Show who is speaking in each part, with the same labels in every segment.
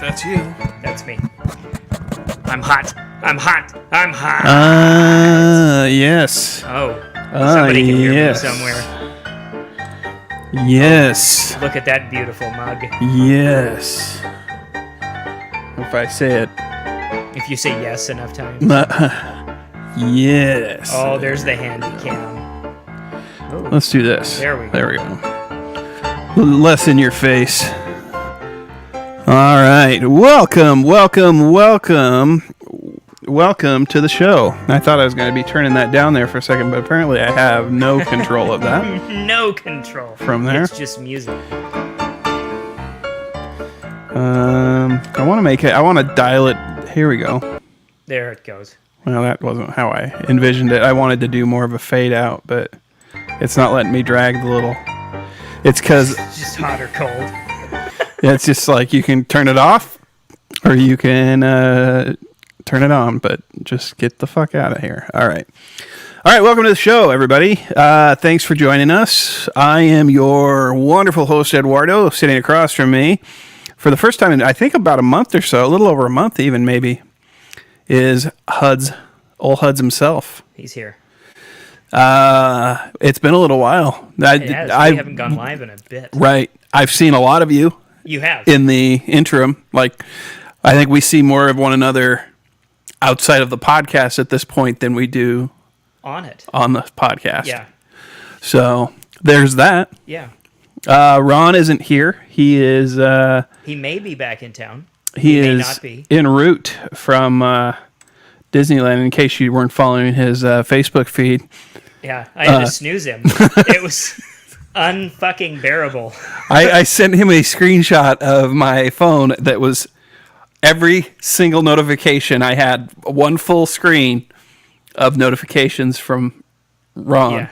Speaker 1: That's you.
Speaker 2: That's me. I'm hot. I'm hot. I'm hot.
Speaker 1: Yes.
Speaker 2: Oh, somebody can hear me somewhere.
Speaker 1: Yes.
Speaker 2: Look at that beautiful mug.
Speaker 1: Yes. If I say it.
Speaker 2: If you say yes enough times.
Speaker 1: Yes.
Speaker 2: Oh, there's the handy cam. Ooh.
Speaker 1: Let's do this.
Speaker 2: There we go.
Speaker 1: There we go. Less in your face. All right. Welcome to the show. I thought I was going to be turning that down there for a second, but apparently I have no control of that.
Speaker 2: No control.
Speaker 1: From there.
Speaker 2: It's just music.
Speaker 1: I want to dial it. Here we go.
Speaker 2: There it goes.
Speaker 1: Well, that wasn't how I envisioned it. I wanted to do more of a fade out, but it's not letting me drag the little. It's because
Speaker 2: it's just hot or cold.
Speaker 1: It's just like you can turn it off or you can turn it on, but just get the fuck out of here. All right. Welcome to the show, everybody. Thanks for joining us. I am your wonderful host, Eduardo, sitting across from me for the first time in, I think, about a month or so, a little over a month even, maybe, is Hudds, old Hudds himself.
Speaker 2: He's here.
Speaker 1: It's been a little while.
Speaker 2: We haven't gone live in a bit.
Speaker 1: Right. I've seen a lot of you.
Speaker 2: You have.
Speaker 1: In the interim. Like, I think we see more of one another outside of the podcast at this point than we do
Speaker 2: on the
Speaker 1: podcast.
Speaker 2: Yeah.
Speaker 1: So, there's that.
Speaker 2: Yeah.
Speaker 1: Ron isn't here. He is...
Speaker 2: he may be back in town.
Speaker 1: He
Speaker 2: may
Speaker 1: is
Speaker 2: not be.
Speaker 1: En route from Disneyland, in case you weren't following his Facebook feed.
Speaker 2: Yeah, I had to snooze him. It was unfucking bearable.
Speaker 1: I sent him a screenshot of my phone that was every single notification. I had one full screen of notifications from Ron.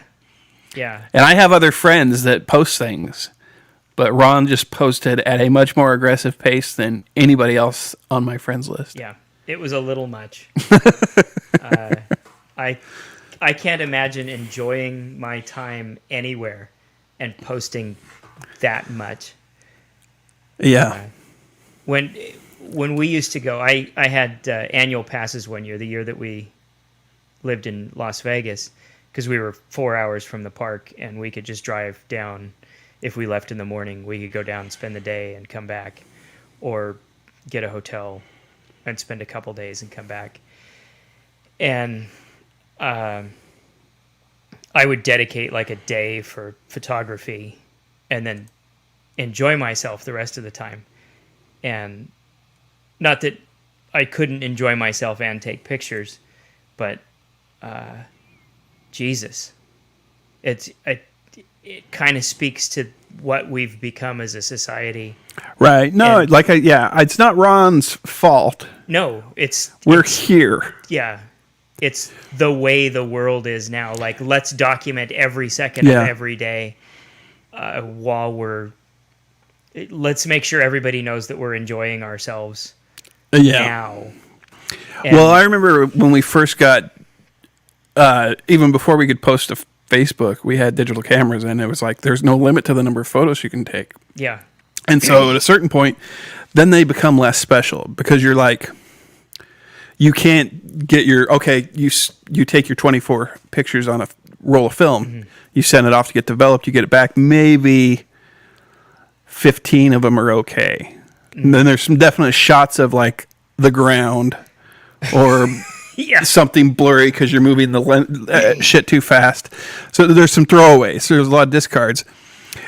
Speaker 2: Yeah.
Speaker 1: And I have other friends that post things, but Ron just posted at a much more aggressive pace than anybody else on my friends list.
Speaker 2: Yeah, it was a little much. I can't imagine enjoying my time anywhere and posting that much.
Speaker 1: Yeah.
Speaker 2: When we used to go, I had annual passes one year, the year that we lived in Las Vegas, because we were 4 hours from the park and we could just drive down. If we left in the morning, we could go down and spend the day and come back, or get a hotel and spend a couple days and come back. And I would dedicate like a day for photography and then enjoy myself the rest of the time. And not that I couldn't enjoy myself and take pictures, but Jesus, it kind of speaks to what we've become as a society. Right.
Speaker 1: No, it's not Ron's fault.
Speaker 2: No,
Speaker 1: we're here.
Speaker 2: Yeah. It's the way the world is now. Like, let's document every second of every day let's make sure everybody knows that we're enjoying ourselves now.
Speaker 1: Well, I remember when we first got, even before we could post to Facebook, we had digital cameras, and it was like, there's no limit to the number of photos you can take.
Speaker 2: Yeah.
Speaker 1: And so at a certain point, then they become less special, because you're like, you can't get you take your 24 pictures on a roll of film, mm-hmm. You send it off to get developed, you get it back, maybe 15 of them are okay. Mm-hmm. And then there's some definite shots of like the ground or something blurry because you're moving the shit too fast. So there's some throwaways. There's a lot of discards.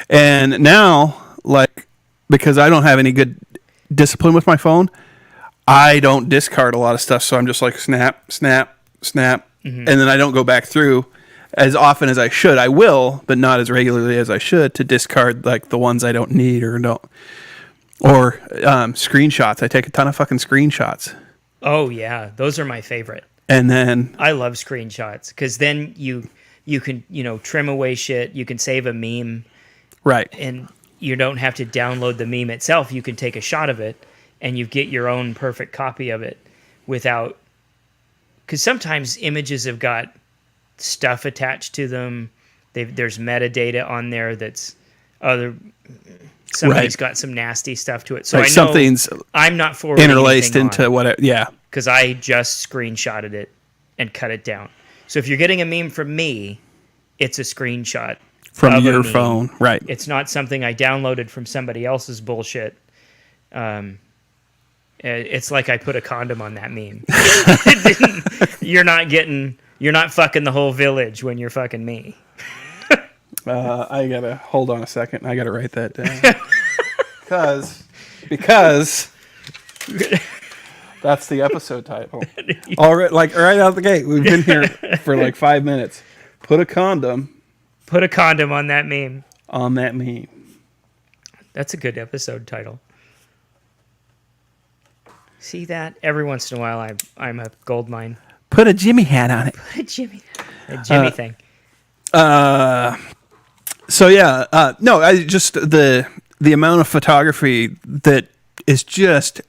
Speaker 1: And now, like, because I don't have any good discipline with my phone, I don't discard a lot of stuff. So I'm just like snap, snap, snap. Mm-hmm. And then I don't go back through as often as I should. I will, but not as regularly as I should, to discard like the ones I don't need or don't. Or screenshots. I take a ton of fucking screenshots.
Speaker 2: Oh yeah, those are my favorite.
Speaker 1: And then
Speaker 2: I love screenshots because then you can trim away shit. You can save a meme,
Speaker 1: right?
Speaker 2: And you don't have to download the meme itself. You can take a shot of it, and you get your own perfect copy of it without. Because sometimes images have got stuff attached to them. There's metadata on there that's somebody's
Speaker 1: Right.
Speaker 2: got some nasty stuff to it. So
Speaker 1: Like
Speaker 2: I know
Speaker 1: something's
Speaker 2: I'm not forwarding
Speaker 1: interlaced into whatever. Yeah.
Speaker 2: because I just screenshotted it and cut it down. So if you're getting a meme from me, it's a screenshot
Speaker 1: From
Speaker 2: of a
Speaker 1: your
Speaker 2: meme.
Speaker 1: phone. Right.
Speaker 2: It's not something I downloaded from somebody else's bullshit. It's like I put a condom on that meme. You're not fucking the whole village when you're fucking me.
Speaker 1: I gotta hold on a second. I gotta write that down. because that's the episode title. All right, like right out the gate. We've been here for like 5 minutes. Put a condom
Speaker 2: on that meme.
Speaker 1: on that meme.
Speaker 2: That's a good episode title. See that? Every once in a while, I'm a gold mine.
Speaker 1: Put a Jimmy hat on it.
Speaker 2: A Jimmy thing.
Speaker 1: So yeah, no, I just the amount of photography that is just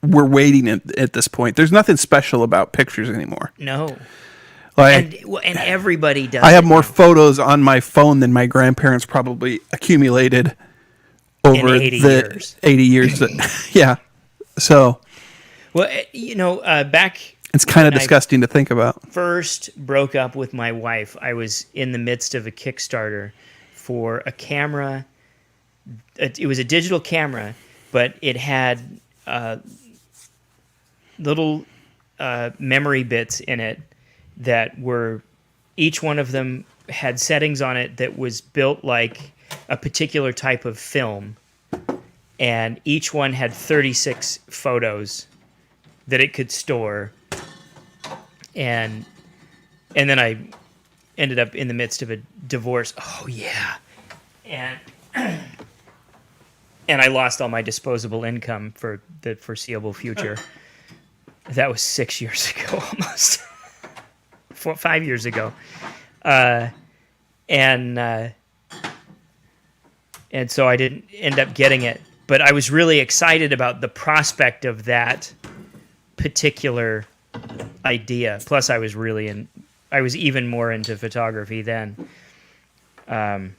Speaker 1: we're waiting at this point. There's nothing special about pictures anymore.
Speaker 2: No.
Speaker 1: Like,
Speaker 2: And everybody does.
Speaker 1: I have
Speaker 2: it
Speaker 1: more
Speaker 2: now.
Speaker 1: photos on my phone than my grandparents probably accumulated over
Speaker 2: In 80
Speaker 1: the
Speaker 2: years.
Speaker 1: 80 years. That, yeah. So
Speaker 2: Well, back
Speaker 1: it's kind of
Speaker 2: when I
Speaker 1: disgusting to think about.
Speaker 2: first broke up with my wife, I was in the midst of a Kickstarter for a camera. It was a digital camera, but it had little memory bits in it that were, each one of them had settings on it that was built like a particular type of film. And each one had 36 photos that it could store. And then I ended up in the midst of a divorce. Oh yeah. And I lost all my disposable income for the foreseeable future. That was 6 years ago almost. 5 years ago. And so I didn't end up getting it. But I was really excited about the prospect of that particular idea. Plus, I was even more into photography then. I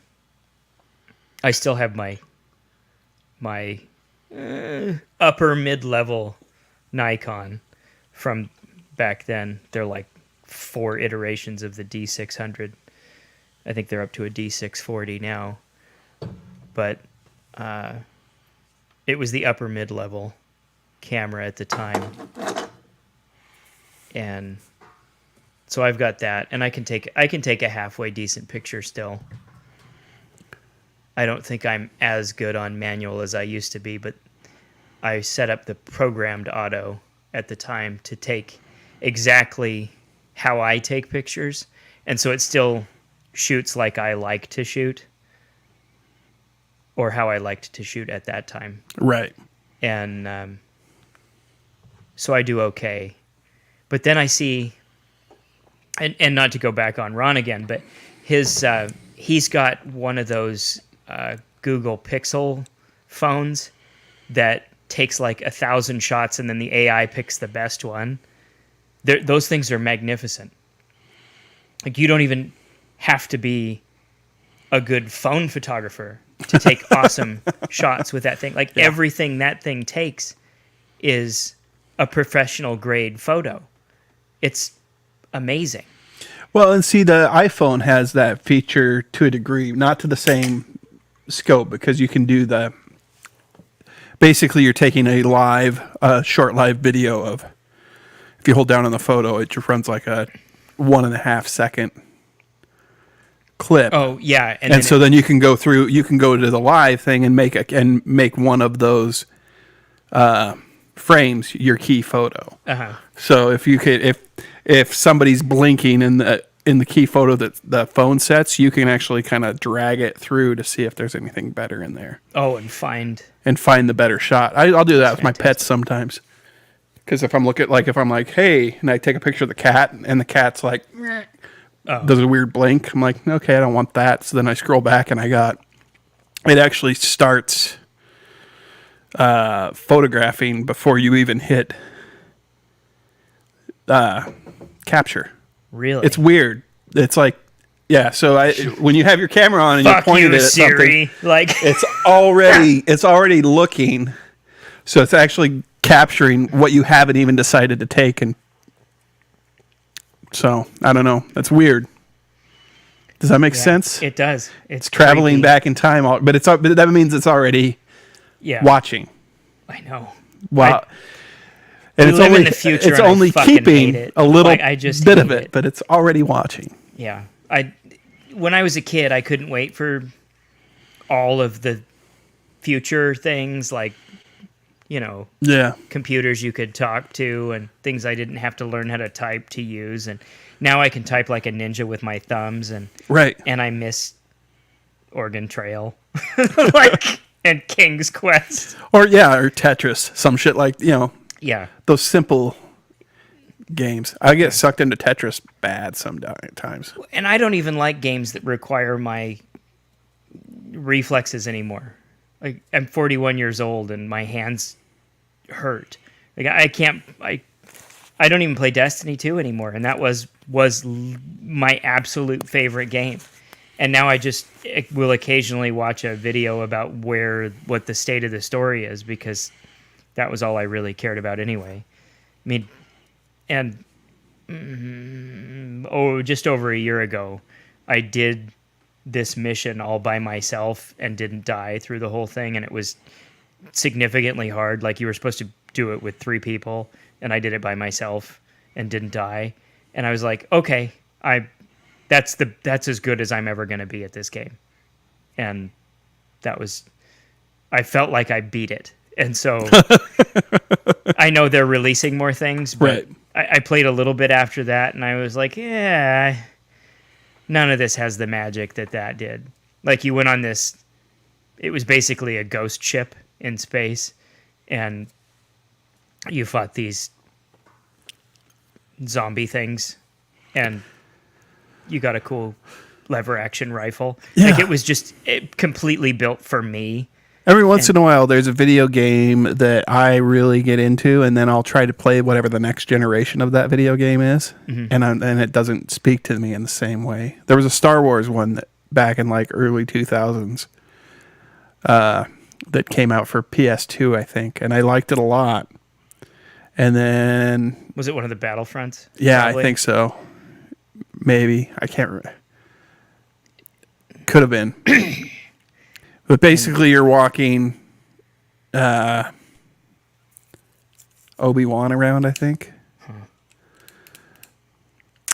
Speaker 2: still have my upper mid-level Nikon from back then. They're like 4 iterations of the D600. I think they're up to a D640 now. But it was the upper mid-level camera at the time. And so I've got that, and I can take a halfway decent picture still. I don't think I'm as good on manual as I used to be, but I set up the programmed auto at the time to take exactly how I take pictures, and so it still shoots like I like to shoot, or how I liked to shoot at that time.
Speaker 1: Right.
Speaker 2: And so I do okay. But then I see, and not to go back on Ron again, but he's got one of those Google Pixel phones that takes like 1,000 shots and then the AI picks the best one. Those things are magnificent. Like, you don't even have to be a good phone photographer to take awesome shots with that thing. Like, everything that thing takes is a professional grade photo. It's amazing.
Speaker 1: Well, and see, the iPhone has that feature to a degree, not to the same scope, because you can do basically you're taking a short live video of, if you hold down on the photo, it just runs like a 1.5 second clip.
Speaker 2: Oh yeah.
Speaker 1: And so then you can go to the live thing and make one of those frames your key photo.
Speaker 2: Uh-huh.
Speaker 1: So if somebody's blinking in the key photo that the phone sets, you can actually kind of drag it through to see if there's anything better in there.
Speaker 2: Oh, and find
Speaker 1: the better shot. I'll do that with my pets sometimes. Because if I'm like, hey, and I take a picture of the cat, and the cat's like, does a weird blink, I'm like, okay, I don't want that. So then I scroll back, and it actually starts photographing before you even hit capture.
Speaker 2: Really?
Speaker 1: It's weird. It's like Yeah, so when you have your camera on and you're
Speaker 2: Fuck
Speaker 1: pointing
Speaker 2: you,
Speaker 1: it at
Speaker 2: Siri.
Speaker 1: something,
Speaker 2: Like,
Speaker 1: it's already looking. So it's actually capturing what you haven't even decided to take, and so I don't know. That's weird. Does that make sense?
Speaker 2: it does. It's
Speaker 1: traveling
Speaker 2: creepy.
Speaker 1: back in time, but that means it's already watching.
Speaker 2: I know.
Speaker 1: Wow. And
Speaker 2: We
Speaker 1: it's
Speaker 2: live
Speaker 1: only
Speaker 2: in the future,
Speaker 1: it's
Speaker 2: and I
Speaker 1: only
Speaker 2: fucking hate
Speaker 1: keeping
Speaker 2: it.
Speaker 1: a little
Speaker 2: Like, I just
Speaker 1: bit of
Speaker 2: hate
Speaker 1: it,
Speaker 2: it.
Speaker 1: but it's already watching.
Speaker 2: Yeah. When I was a kid, I couldn't wait for all of the future things, like,
Speaker 1: Yeah.
Speaker 2: computers you could talk to and things I didn't have to learn how to type to use. And now I can type like a ninja with my thumbs, and
Speaker 1: Right.
Speaker 2: I miss Oregon Trail, like, and King's Quest.
Speaker 1: Or Tetris, some shit like,
Speaker 2: Yeah.
Speaker 1: those simple games. I get sucked into Tetris bad sometimes.
Speaker 2: And I don't even like games that require my reflexes anymore. Like, I'm 41 years old and my hands hurt. Like, I don't even play Destiny 2 anymore, and that was my absolute favorite game. And now I just will occasionally watch a video about what the state of the story is, because that was all I really cared about anyway. I mean, and just over a year ago, I did this mission all by myself and didn't die through the whole thing, and it was significantly hard. Like, you were supposed to do it with 3 people, and I did it by myself and didn't die. And I was like, okay, that's as good as I'm ever going to be at this game. And I felt like I beat it. And so I know they're releasing more things, but
Speaker 1: Right.
Speaker 2: I played a little bit after that, and I was like, yeah, none of this has the magic that did. Like, you went on this, it was basically a ghost ship in space, and you fought these zombie things, and you got a cool lever action rifle.
Speaker 1: Yeah.
Speaker 2: Like, it was just completely built for me.
Speaker 1: Every once in a while, there's a video game that I really get into, and then I'll try to play whatever the next generation of that video game is, and it doesn't speak to me in the same way. There was a Star Wars one that back in like early 2000s that came out for PS2, I think, and I liked it a lot. And then
Speaker 2: Was it one of the Battlefronts?
Speaker 1: yeah,
Speaker 2: Probably?
Speaker 1: I think so. Maybe I can't remember. Could have been. But basically, you're walking Obi-Wan around, I think.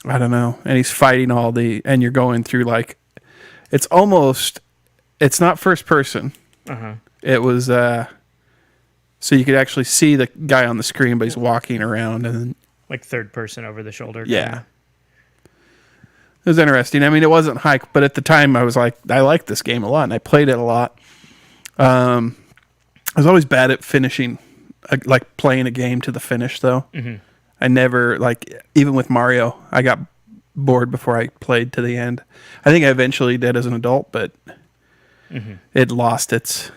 Speaker 1: I don't know. And he's fighting and you're going through, like, it's not first person.
Speaker 2: Uh-huh.
Speaker 1: It was, so you could actually see the guy on the screen, but he's walking around. And then,
Speaker 2: Like third person over the shoulder.
Speaker 1: yeah.
Speaker 2: Kinda.
Speaker 1: It was interesting. I mean, it wasn't high, but at the time I was like, I liked this game a lot, and I played it a lot. I was always bad at finishing, like playing a game to the finish, though. Mm-hmm. I never, like, even with Mario, I got bored before I played to the end. I think I eventually did as an adult, but it lost its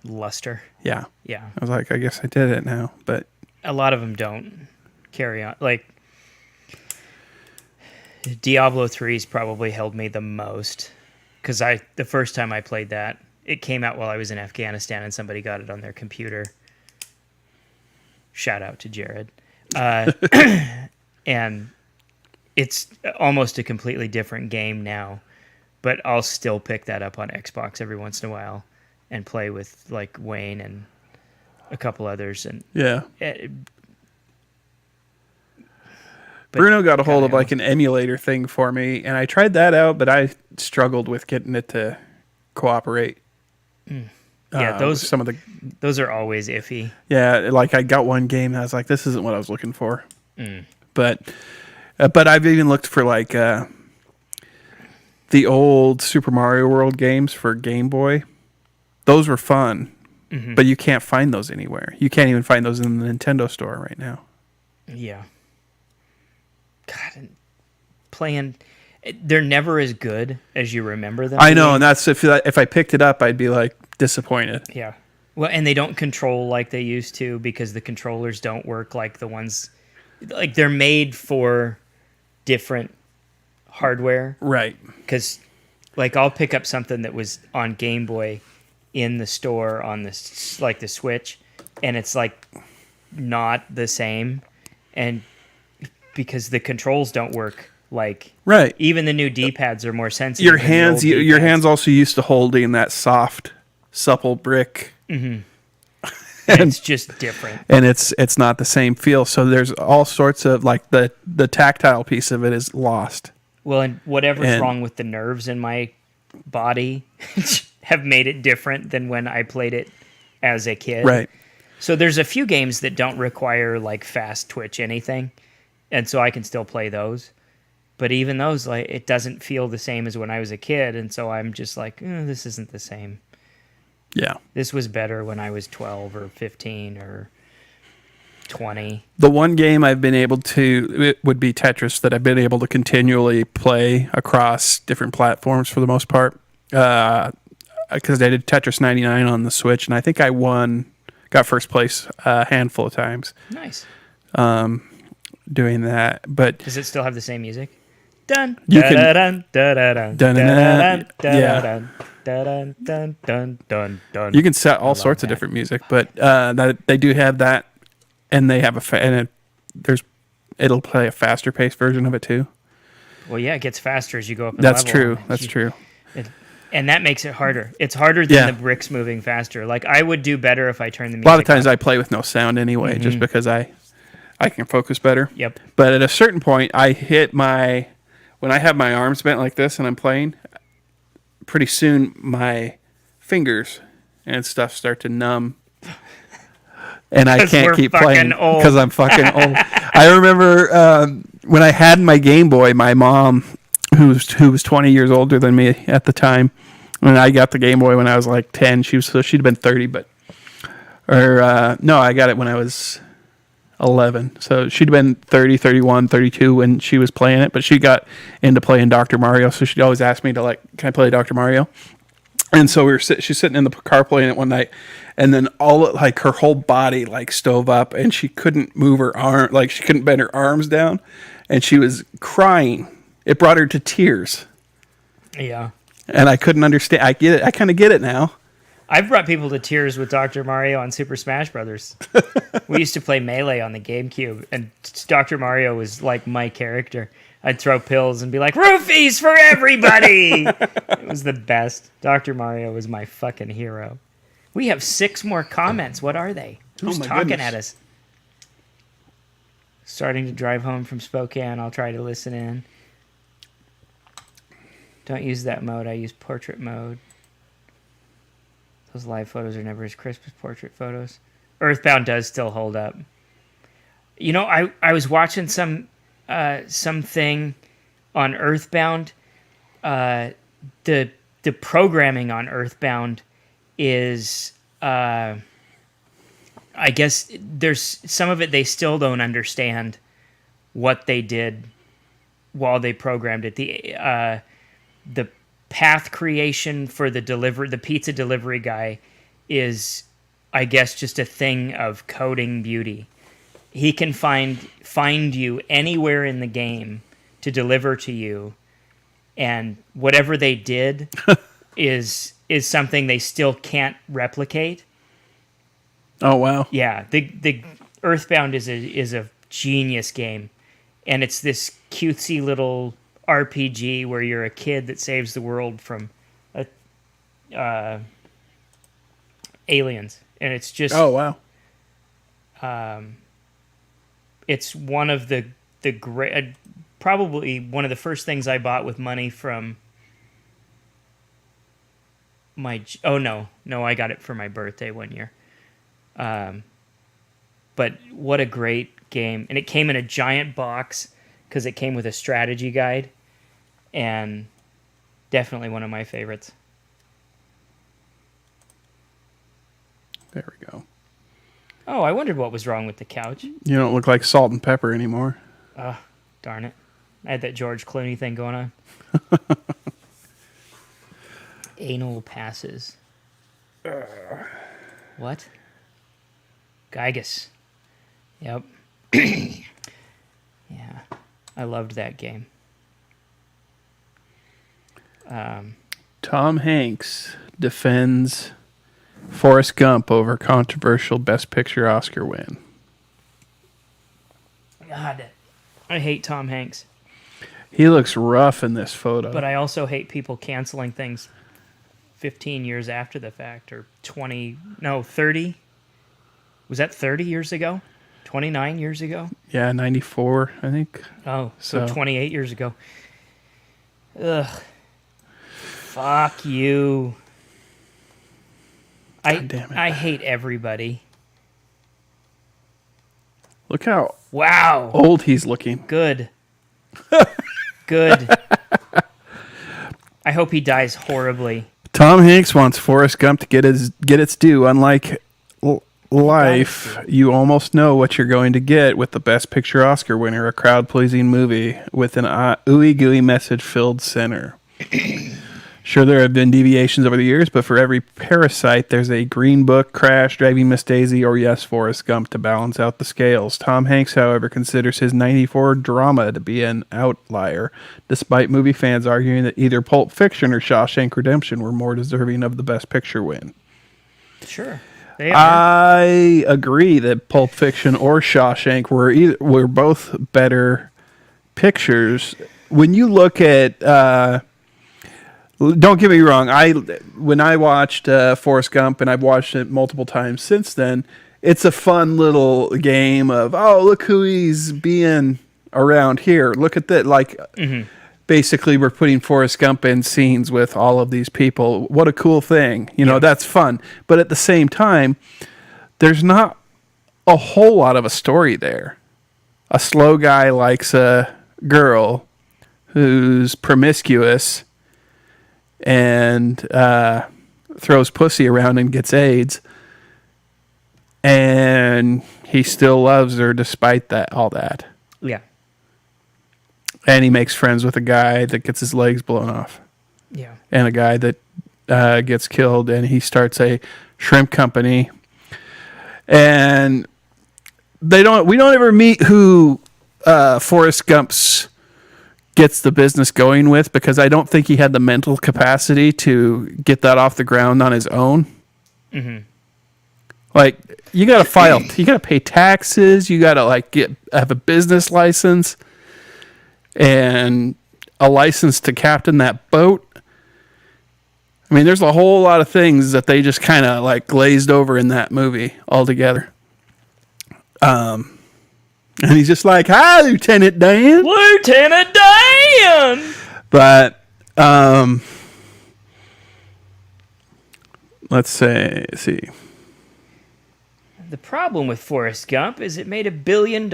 Speaker 2: Luster.
Speaker 1: yeah.
Speaker 2: Yeah.
Speaker 1: I was like, I guess I did it now, but
Speaker 2: A lot of them don't carry on. Like, Diablo 3's probably held me the most, because the first time I played that, it came out while I was in Afghanistan, and somebody got it on their computer. Shout out to Jared. And it's almost a completely different game now, but I'll still pick that up on Xbox every once in a while and play with, like, Wayne and a couple others. And
Speaker 1: yeah.
Speaker 2: But
Speaker 1: Bruno got a hold of
Speaker 2: kinda-
Speaker 1: like an emulator thing for me, and I tried that out, but I struggled with getting it to cooperate.
Speaker 2: Yeah,
Speaker 1: with
Speaker 2: those
Speaker 1: some of the
Speaker 2: those are always iffy.
Speaker 1: yeah, like I got one game and I was like, this isn't what I was looking for. But I've even looked for like the old Super Mario World games for Game Boy. Those were fun, but you can't find those anywhere. You can't even find those in the Nintendo store right now.
Speaker 2: Yeah. God, and playing, they're never as good as you remember them.
Speaker 1: I know, and that's if I picked it up, I'd be like disappointed.
Speaker 2: Yeah. Well, and they don't control like they used to, because the controllers don't work like the ones, like, they're made for different hardware.
Speaker 1: Right.
Speaker 2: Because, like, I'll pick up something that was on Game Boy in the store on the Switch, and it's like not the same, and because the controls don't work. Like,
Speaker 1: Right.
Speaker 2: even the new D-pads are more sensitive.
Speaker 1: Your
Speaker 2: than the
Speaker 1: hands,
Speaker 2: old
Speaker 1: your
Speaker 2: D-pads.
Speaker 1: hands also used to holding that soft, supple brick.
Speaker 2: And it's just different.
Speaker 1: And it's not the same feel. So there's all sorts of, like, the tactile piece of it is lost.
Speaker 2: Well, and whatever's wrong with the nerves in my body have made it different than when I played it as a kid.
Speaker 1: Right.
Speaker 2: So there's a few games that don't require like fast twitch anything, and so I can still play those. But even those, like, it doesn't feel the same as when I was a kid, and so I'm just like, this isn't the same.
Speaker 1: Yeah.
Speaker 2: This was better when I was 12 or 15 or 20.
Speaker 1: The one game I've been able to, it would be Tetris, that I've been able to continually play across different platforms for the most part. Because I did Tetris 99 on the Switch, and I think I got first place a handful of times
Speaker 2: Nice.
Speaker 1: doing that. But
Speaker 2: Does it still have the same music? Dun,
Speaker 1: You can-
Speaker 2: dun, dun, dun, dun,
Speaker 1: Dun, dun, dun, yeah.
Speaker 2: dun, dun, dun, dun, dun, dun.
Speaker 1: you can set all
Speaker 2: love
Speaker 1: sorts of
Speaker 2: that.
Speaker 1: different music, but that they do have that, and they have it'll play a faster paced version of it too.
Speaker 2: Well, yeah, it gets faster as you go up in
Speaker 1: That's
Speaker 2: level.
Speaker 1: true. That's true.
Speaker 2: And that makes it harder. It's harder than
Speaker 1: Yeah.
Speaker 2: the bricks moving faster. Like, I would do better if I turned the
Speaker 1: A
Speaker 2: music
Speaker 1: lot of times
Speaker 2: up.
Speaker 1: I play with no sound anyway, just because I can focus better.
Speaker 2: Yep.
Speaker 1: But at a certain point, when I have my arms bent like this and I'm playing, pretty soon my fingers and stuff start to numb. And I
Speaker 2: 'Cause
Speaker 1: can't
Speaker 2: we're
Speaker 1: keep
Speaker 2: fucking
Speaker 1: playing
Speaker 2: old.
Speaker 1: because I'm fucking old. I remember when I had my Game Boy, my mom, who was 20 years older than me at the time, when I got the Game Boy when I was like 10, she'd been 30, no, I got it when I was 11. So she'd been 30, 31, 32 when she was playing it, but she got into playing Dr. Mario, so she'd always ask me to, like, can I play Dr. Mario? And so she's sitting in the car playing it one night, and then her whole body, like, stove up, and she couldn't move her arm, like, she couldn't bend her arms down, and she was crying. It brought her to tears,
Speaker 2: Yeah.
Speaker 1: and I couldn't understand. I get it. I kind of get it now.
Speaker 2: I've brought people to tears with Dr. Mario on Super Smash Brothers. We used to play Melee on the GameCube, and Dr. Mario was like my character. I'd throw pills and be like, "Roofies for everybody!" It was the best. Dr. Mario was my fucking hero. We have 6 more comments. What are they? Who's
Speaker 1: my
Speaker 2: talking
Speaker 1: goodness.
Speaker 2: at us? Starting to drive home from Spokane. I'll try to listen in. Don't use that mode. I use portrait mode. Those live photos are never as crisp as portrait photos. Earthbound does still hold up. You know, I was watching something on Earthbound. The programming on Earthbound is, I guess there's some of it they still don't understand what they did while they programmed it. The path creation for the pizza delivery guy is, I guess, just a thing of coding beauty. He can find you anywhere in the game to deliver to you, and whatever they did is something they still can't replicate.
Speaker 1: Oh, wow.
Speaker 2: Yeah, the Earthbound is a genius game, and it's this cutesy little RPG where you're a kid that saves the world from aliens, and it's just
Speaker 1: Oh, wow.
Speaker 2: it's one of the great, probably one of the first things I bought with money from my. Oh no, I got it for my birthday one year. But what a great game, and it came in a giant box because it came with a strategy guide, and definitely one of my favorites.
Speaker 1: There we go.
Speaker 2: Oh, I wondered what was wrong with the couch.
Speaker 1: You don't look like Salt and Pepper anymore.
Speaker 2: Darn it. I had that George Clooney thing going on. Anal passes. What? Gygus. Yep. Yeah. I loved that game.
Speaker 1: Tom Hanks defends Forrest Gump over controversial Best Picture Oscar win.
Speaker 2: God, I hate Tom Hanks.
Speaker 1: He looks rough in this photo.
Speaker 2: But I also hate people canceling things 15 years after the fact, or 30. Was that 30 years ago? 29 years ago?
Speaker 1: Yeah, 94, I think.
Speaker 2: Oh, so 28 years ago. Ugh. Fuck you.
Speaker 1: God damn it.
Speaker 2: I hate everybody.
Speaker 1: Look how
Speaker 2: Wow.
Speaker 1: old he's looking.
Speaker 2: Good. Good. I hope he dies horribly.
Speaker 1: Tom Hanks wants Forrest Gump to get its due. Unlike life, you almost know what you're going to get with the Best Picture Oscar winner, a crowd-pleasing movie with an ooey-gooey message-filled center. Sure, there have been deviations over the years, but for every Parasite, there's a Green Book, Crash, Driving Miss Daisy, or yes, Forrest Gump to balance out the scales. Tom Hanks, however, considers his 94 drama to be an outlier, despite movie fans arguing that either Pulp Fiction or Shawshank Redemption were more deserving of the Best Picture win.
Speaker 2: Sure. They are.
Speaker 1: I agree that Pulp Fiction or Shawshank were both better pictures. When you look at... don't get me wrong. When I watched Forrest Gump, and I've watched it multiple times since then, it's a fun little game of, oh, look who he's being around here. Look at that. Like, basically, we're putting Forrest Gump in scenes with all of these people. What a cool thing. That's fun. But at the same time, there's not a whole lot of a story there. A slow guy likes a girl who's promiscuous and throws pussy around and gets AIDS, and he still loves her despite all that.
Speaker 2: Yeah.
Speaker 1: And he makes friends with a guy that gets his legs blown off.
Speaker 2: Yeah.
Speaker 1: And a guy that gets killed, and he starts a shrimp company. And we don't ever meet who Forrest Gump's gets the business going with, because I don't think he had the mental capacity to get that off the ground on his own. Mm-hmm. Like, you got to file, you got to pay taxes, you got to have a business license and a license to captain that boat. I mean, there's a whole lot of things that they just kind of glazed over in that movie altogether. And he's just like, "Hi, Lieutenant Dan."
Speaker 2: Lieutenant Dan!
Speaker 1: But, let's see.
Speaker 2: The problem with Forrest Gump is it made $1 billion.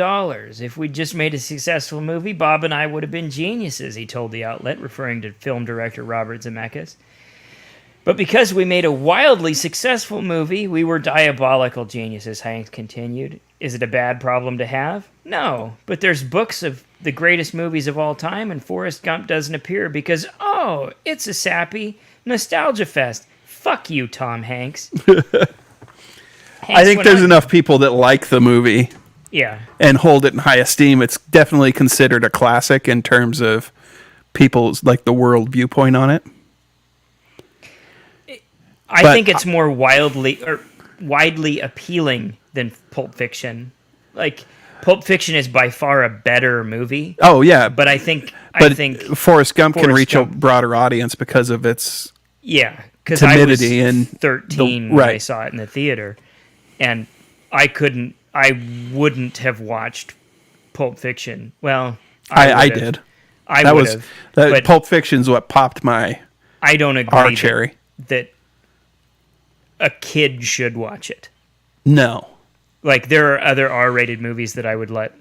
Speaker 2: If we'd just made a successful movie, Bob and I would have been geniuses, he told the outlet, referring to film director Robert Zemeckis. But because we made a wildly successful movie, we were diabolical geniuses, Hanks continued. Is it a bad problem to have? No, but there's books of the greatest movies of all time, and Forrest Gump doesn't appear because, it's a sappy nostalgia fest. Fuck you, Tom Hanks.
Speaker 1: I think there's enough people that like the movie, and hold it in high esteem. It's definitely considered a classic in terms of people's the world viewpoint on it.
Speaker 2: I think it's more widely appealing than Pulp Fiction. Pulp Fiction is by far a better movie.
Speaker 1: Oh yeah,
Speaker 2: but I think
Speaker 1: Forrest Gump can reach a broader audience because of its timidity.
Speaker 2: I was
Speaker 1: and
Speaker 2: 13 when I saw it in the theater, and I wouldn't have watched Pulp Fiction. Well,
Speaker 1: I did.
Speaker 2: I would have. But
Speaker 1: Pulp Fiction's what popped my.
Speaker 2: I don't agree
Speaker 1: cherry.
Speaker 2: that a kid should watch it.
Speaker 1: No.
Speaker 2: There are other R-rated movies that I would let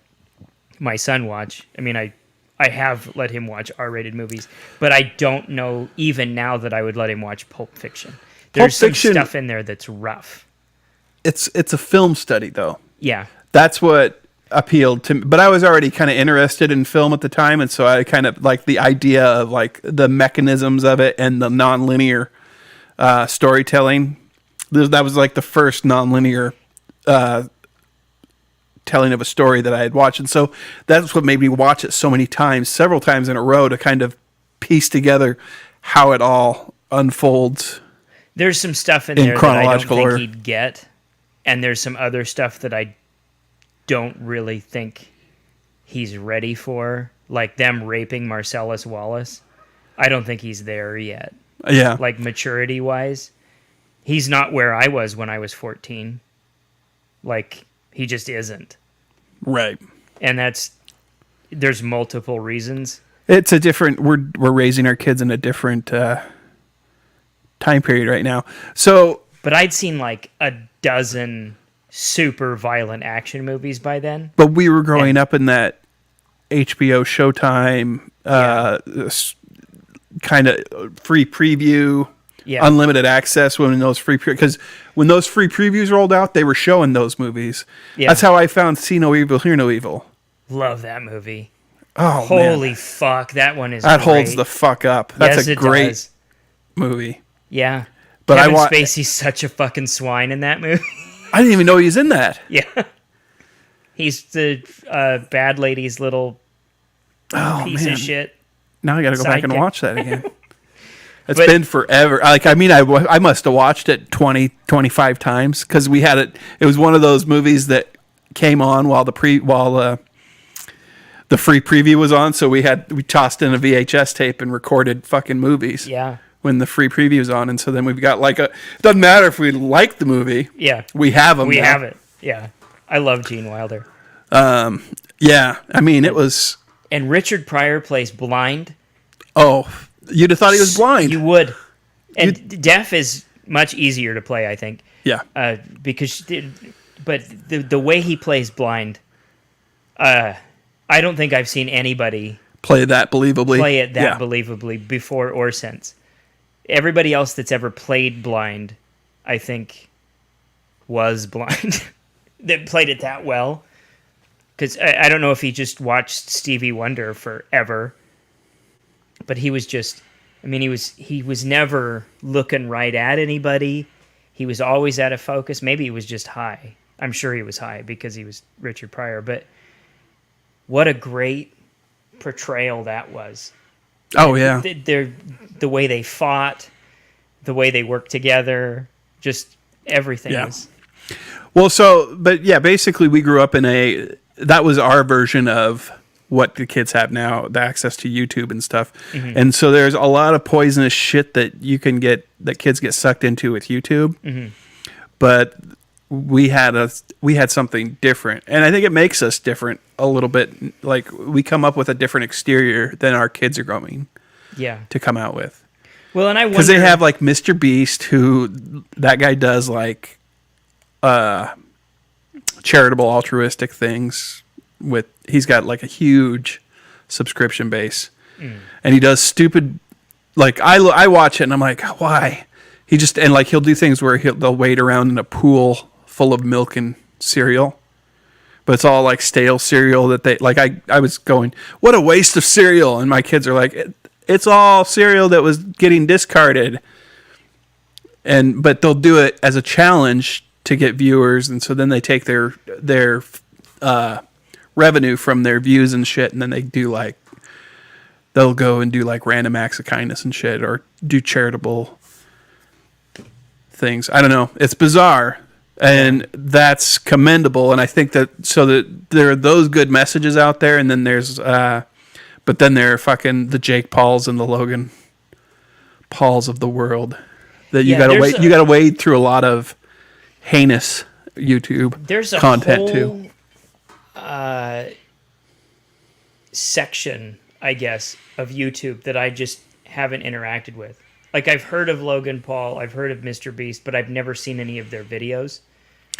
Speaker 2: my son watch. I mean, I have let him watch R-rated movies, but I don't know even now that I would let him watch Pulp Fiction. There's some stuff in there that's rough.
Speaker 1: It's a film study, though.
Speaker 2: Yeah.
Speaker 1: That's what appealed to me. But I was already kind of interested in film at the time, and so I kind of liked the idea of the mechanisms of it and the nonlinear storytelling. That was the first nonlinear telling of a story that I had watched. And so that's what made me watch it so many times, several times in a row, to kind of piece together how it all unfolds.
Speaker 2: There's some stuff in
Speaker 1: In
Speaker 2: there that I don't
Speaker 1: chronological
Speaker 2: think
Speaker 1: order.
Speaker 2: he'd get, and there's some other stuff that I don't really think he's ready for, like them raping Marcellus Wallace. I don't think he's there yet.
Speaker 1: Yeah.
Speaker 2: Like maturity-wise, he's not where I was when I was 14. Like, he just isn't.
Speaker 1: Right.
Speaker 2: And there's multiple reasons.
Speaker 1: It's a different, we're raising our kids in a different time period right now. So,
Speaker 2: But I'd seen like a dozen super violent action movies by then.
Speaker 1: but we were growing up in that HBO Showtime kind of free preview,
Speaker 2: Yeah.
Speaker 1: unlimited access when those because when those free previews rolled out, they were showing those movies.
Speaker 2: Yeah.
Speaker 1: That's how I found See No Evil, Hear No Evil.
Speaker 2: Love that movie.
Speaker 1: Oh,
Speaker 2: Holy
Speaker 1: man.
Speaker 2: fuck, that one is
Speaker 1: That
Speaker 2: great.
Speaker 1: holds the fuck up. That's
Speaker 2: Yes,
Speaker 1: a
Speaker 2: it
Speaker 1: great
Speaker 2: does.
Speaker 1: movie.
Speaker 2: Yeah.
Speaker 1: But
Speaker 2: Kevin
Speaker 1: I
Speaker 2: Spacey's such a fucking swine in that movie.
Speaker 1: I didn't even know he was in that.
Speaker 2: Yeah. He's the bad lady's little piece of shit.
Speaker 1: Now I got to go back and
Speaker 2: Sidekick.
Speaker 1: watch that again. It's
Speaker 2: But-
Speaker 1: been forever. Like, I mean, I must have watched it 20, 25 times because we had it. It was one of those movies that came on while the free preview was on. So we tossed in a VHS tape and recorded fucking movies.
Speaker 2: Yeah.
Speaker 1: When the free preview was on, and so then we've got it doesn't matter if we like the movie.
Speaker 2: Yeah.
Speaker 1: We have them.
Speaker 2: We
Speaker 1: now.
Speaker 2: have it. Yeah. I love Gene Wilder.
Speaker 1: Yeah, I mean, it was.
Speaker 2: And Richard Pryor plays blind.
Speaker 1: Oh, you'd have thought he was blind.
Speaker 2: You would. And deaf is much easier to play, I think.
Speaker 1: Yeah.
Speaker 2: But the way he plays blind, I don't think I've seen anybody
Speaker 1: Play that believably.
Speaker 2: play it that
Speaker 1: Yeah.
Speaker 2: believably before or since. Everybody else that's ever played blind, I think, was blind. That played it that well. Because I don't know if he just watched Stevie Wonder forever, but he was just, I mean, he was never looking right at anybody. He was always out of focus. Maybe he was just high. I'm sure he was high because he was Richard Pryor. But what a great portrayal that was.
Speaker 1: Oh yeah.
Speaker 2: The way they fought, the way they worked together, just everything
Speaker 1: Yeah.
Speaker 2: was.
Speaker 1: Well, but yeah, basically we grew up that was our version of what the kids have now, the access to YouTube and stuff.
Speaker 2: Mm-hmm.
Speaker 1: And so there's a lot of poisonous shit that that kids get sucked into with YouTube.
Speaker 2: Mm-hmm.
Speaker 1: But we had something different. And I think it makes us different a little bit. Like, we come up with a different exterior than our kids are going
Speaker 2: Yeah.
Speaker 1: to come out with.
Speaker 2: Well, and I wonder,
Speaker 1: Because they have like Mr. Beast, who that guy does like charitable, altruistic things. He's got like a huge subscription base, and he does stupid. Like I watch it and I'm like, why? He'll do things where they'll wade around in a pool full of milk and cereal, but it's all like stale cereal that they like. I was going, what a waste of cereal, and my kids are like, it's all cereal that was getting discarded. But they'll do it as a challenge to get viewers, and so then they take their revenue from their views and shit, and then they'll go and do like random acts of kindness and shit, or do charitable things. I don't know. It's bizarre, and that's commendable. And I think that there are those good messages out there, and then there's but then there are fucking the Jake Pauls and the Logan Pauls of the world that you gotta wade through a lot of heinous YouTube
Speaker 2: there's a
Speaker 1: content
Speaker 2: whole,
Speaker 1: too.
Speaker 2: section, I guess, of YouTube that I just haven't interacted with. Like, I've heard of Logan Paul, I've heard of Mr. Beast, but I've never seen any of their videos.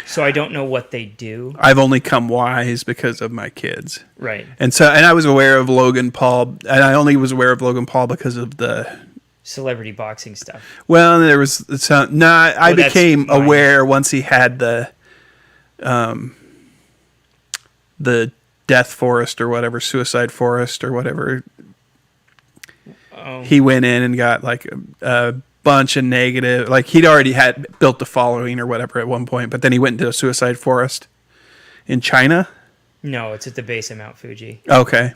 Speaker 2: So I don't know what they do.
Speaker 1: I've only come wise because of my kids.
Speaker 2: Right.
Speaker 1: And I was aware of Logan Paul, and I only was aware of Logan Paul because of the
Speaker 2: Celebrity boxing stuff.
Speaker 1: Well, there was some. I
Speaker 2: that's
Speaker 1: became
Speaker 2: mine.
Speaker 1: aware once he had the death forest or whatever, suicide forest or whatever.
Speaker 2: Oh.
Speaker 1: He went in and got like a bunch of negative. Like, he'd already had built the following or whatever at one point, but then he went into a suicide forest in China.
Speaker 2: No, it's at the base of Mount Fuji.
Speaker 1: Okay,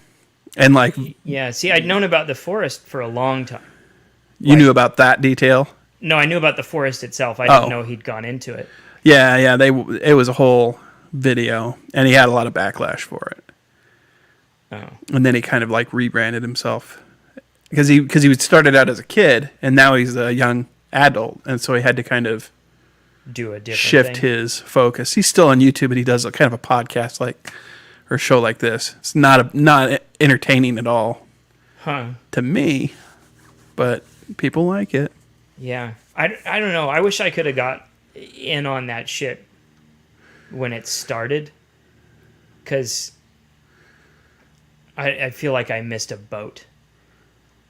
Speaker 1: and like
Speaker 2: Yeah, see, I'd known about the forest for a long time.
Speaker 1: You knew about that detail?
Speaker 2: No, I knew about the forest itself. I didn't
Speaker 1: Oh.
Speaker 2: know he'd gone into it.
Speaker 1: Yeah. It was a whole video, and he had a lot of backlash for it.
Speaker 2: Oh.
Speaker 1: And then he kind of like rebranded himself because he started out as a kid, and now he's a young adult, and so he had to kind of
Speaker 2: Do a different
Speaker 1: shift
Speaker 2: thing.
Speaker 1: his focus. He's still on YouTube, and he does a kind of a podcast or show like this. It's not entertaining at all to me, but people like it.
Speaker 2: Yeah. I don't know. I wish I could have got in on that shit when it started, because I feel like I missed a boat.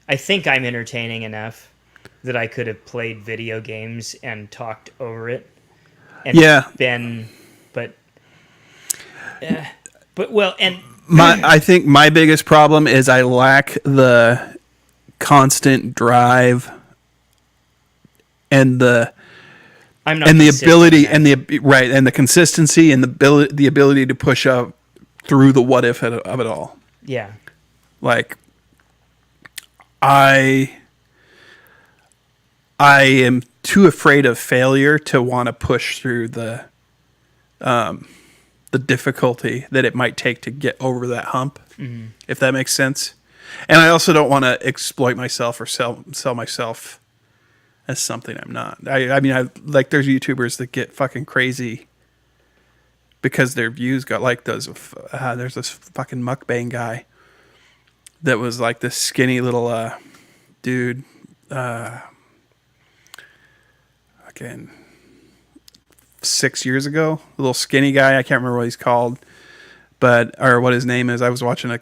Speaker 2: I think I'm entertaining enough that I could have played video games and talked over it. And but well, and
Speaker 1: I think my biggest problem is I lack the constant drive and the
Speaker 2: I'm not
Speaker 1: and the
Speaker 2: consistent
Speaker 1: ability
Speaker 2: enough.
Speaker 1: and the consistency and the ability to push up through the what if of it all.
Speaker 2: Yeah.
Speaker 1: Like I am too afraid of failure to want to push through the difficulty that it might take to get over that hump, if that makes sense. And I also don't want to exploit myself or sell myself as something I'm not. I mean, there's YouTubers that get fucking crazy because their views got like those. There's this fucking mukbang guy that was like this skinny little dude. Again, 6 years ago, a little skinny guy. I can't remember what he's called, or what his name is. I was watching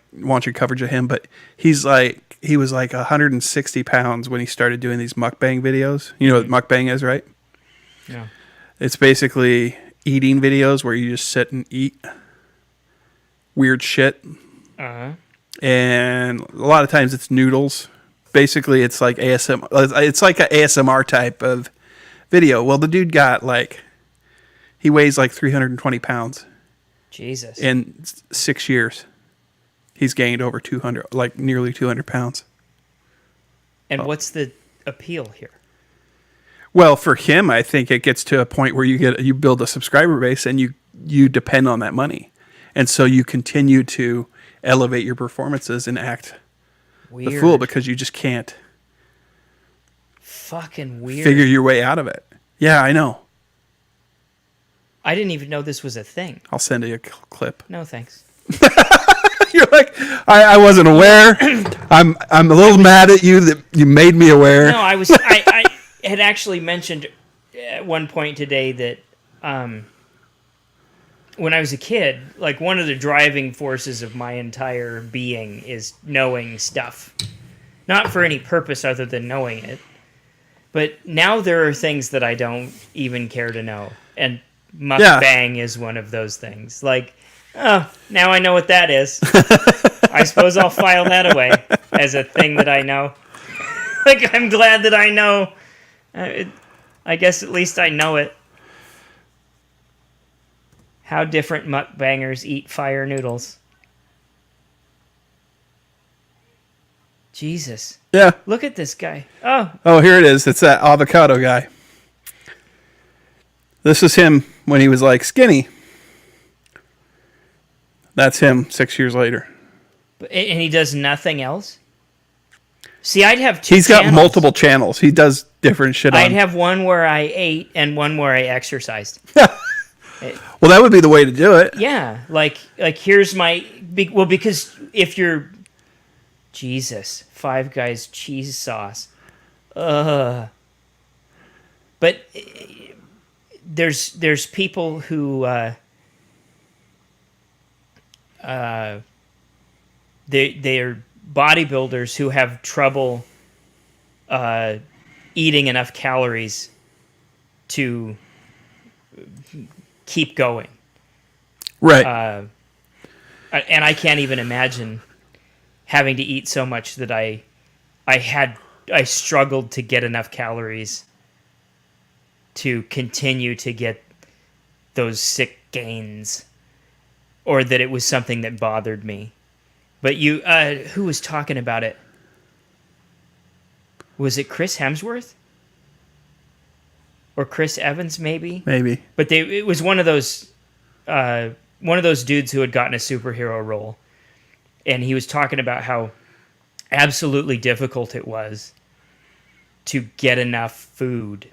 Speaker 1: coverage of him, but he was like 160 pounds when he started doing these mukbang videos. You know what mukbang is, right?
Speaker 2: No.
Speaker 1: It's basically eating videos where you just sit and eat weird shit.
Speaker 2: Uh-huh.
Speaker 1: And a lot of times it's noodles. Basically, it's like ASMR. It's like an ASMR type of video. Well, the dude he weighs like 320 pounds.
Speaker 2: Jesus.
Speaker 1: In 6 years, he's gained over 200, like nearly 200 pounds.
Speaker 2: And what's the appeal here?
Speaker 1: Well, for him, I think it gets to a point where you build a subscriber base and you depend on that money. And so you continue to elevate your performances and act
Speaker 2: Weird.
Speaker 1: the fool because you just can't
Speaker 2: fucking weird.
Speaker 1: figure your way out of it. Yeah, I know.
Speaker 2: I didn't even know this was a thing.
Speaker 1: I'll send you a clip.
Speaker 2: No, thanks.
Speaker 1: You're like, I wasn't aware. I'm a little mad at you that you made me aware.
Speaker 2: No, I had actually mentioned at one point today that when I was a kid, like one of the driving forces of my entire being is knowing stuff. Not for any purpose other than knowing it. But now there are things that I don't even care to know. And mukbang is one of those things. Like, oh, now I know what that is. I suppose I'll file that away as a thing that I know. Like, I'm glad that I know. I guess at least I know it. How different mukbangers eat fire noodles. Jesus.
Speaker 1: Yeah.
Speaker 2: Look at this guy.
Speaker 1: Oh, here it is. It's that avocado guy. This is him when he was like skinny. That's him 6 years later.
Speaker 2: And he does nothing else? See, I'd have two
Speaker 1: He's got multiple channels. He does different shit on.
Speaker 2: I'd have one where I ate and one where I exercised.
Speaker 1: Well, that would be the way to do it.
Speaker 2: Yeah. Like here's my... Well, because if you're... Jesus. Five Guys cheese sauce. But there's people who... they're bodybuilders who have trouble eating enough calories to keep going.
Speaker 1: Right.
Speaker 2: And I can't even imagine having to eat so much that I struggled to get enough calories to continue to get those sick gains, or that it was something that bothered me. But who was talking about it? was it Chris Hemsworth or Chris Evans, maybe?
Speaker 1: Maybe.
Speaker 2: But it was one of those dudes who had gotten a superhero role, and he was talking about how absolutely difficult it was to get enough food.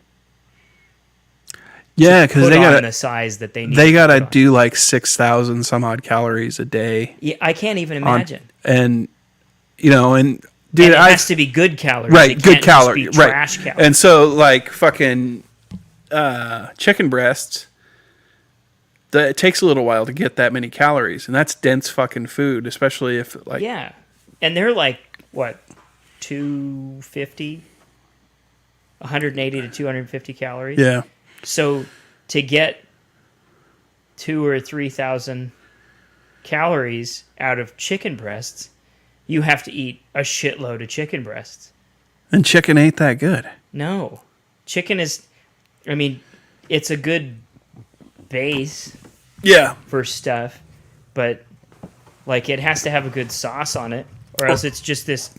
Speaker 1: Yeah, because they got
Speaker 2: the size that they need.
Speaker 1: They got to do like 6,000 some odd calories a day.
Speaker 2: Yeah, I can't even imagine.
Speaker 1: And dude,
Speaker 2: and it has to be good calories,
Speaker 1: right?
Speaker 2: It
Speaker 1: Good
Speaker 2: can't just
Speaker 1: calorie,
Speaker 2: be
Speaker 1: right?
Speaker 2: Trash calories.
Speaker 1: And so, like fucking chicken breasts, it takes a little while to get that many calories, and that's dense fucking food, especially if like
Speaker 2: yeah, and they're like what 250, 180 to 250 calories.
Speaker 1: yeah.
Speaker 2: So to get 2,000 or 3,000 calories out of chicken breasts, you have to eat a shitload of chicken breasts.
Speaker 1: And chicken ain't that good.
Speaker 2: No, chicken is. I mean, it's a good base
Speaker 1: Yeah.
Speaker 2: for stuff, but like it has to have a good sauce on it, or else it's just this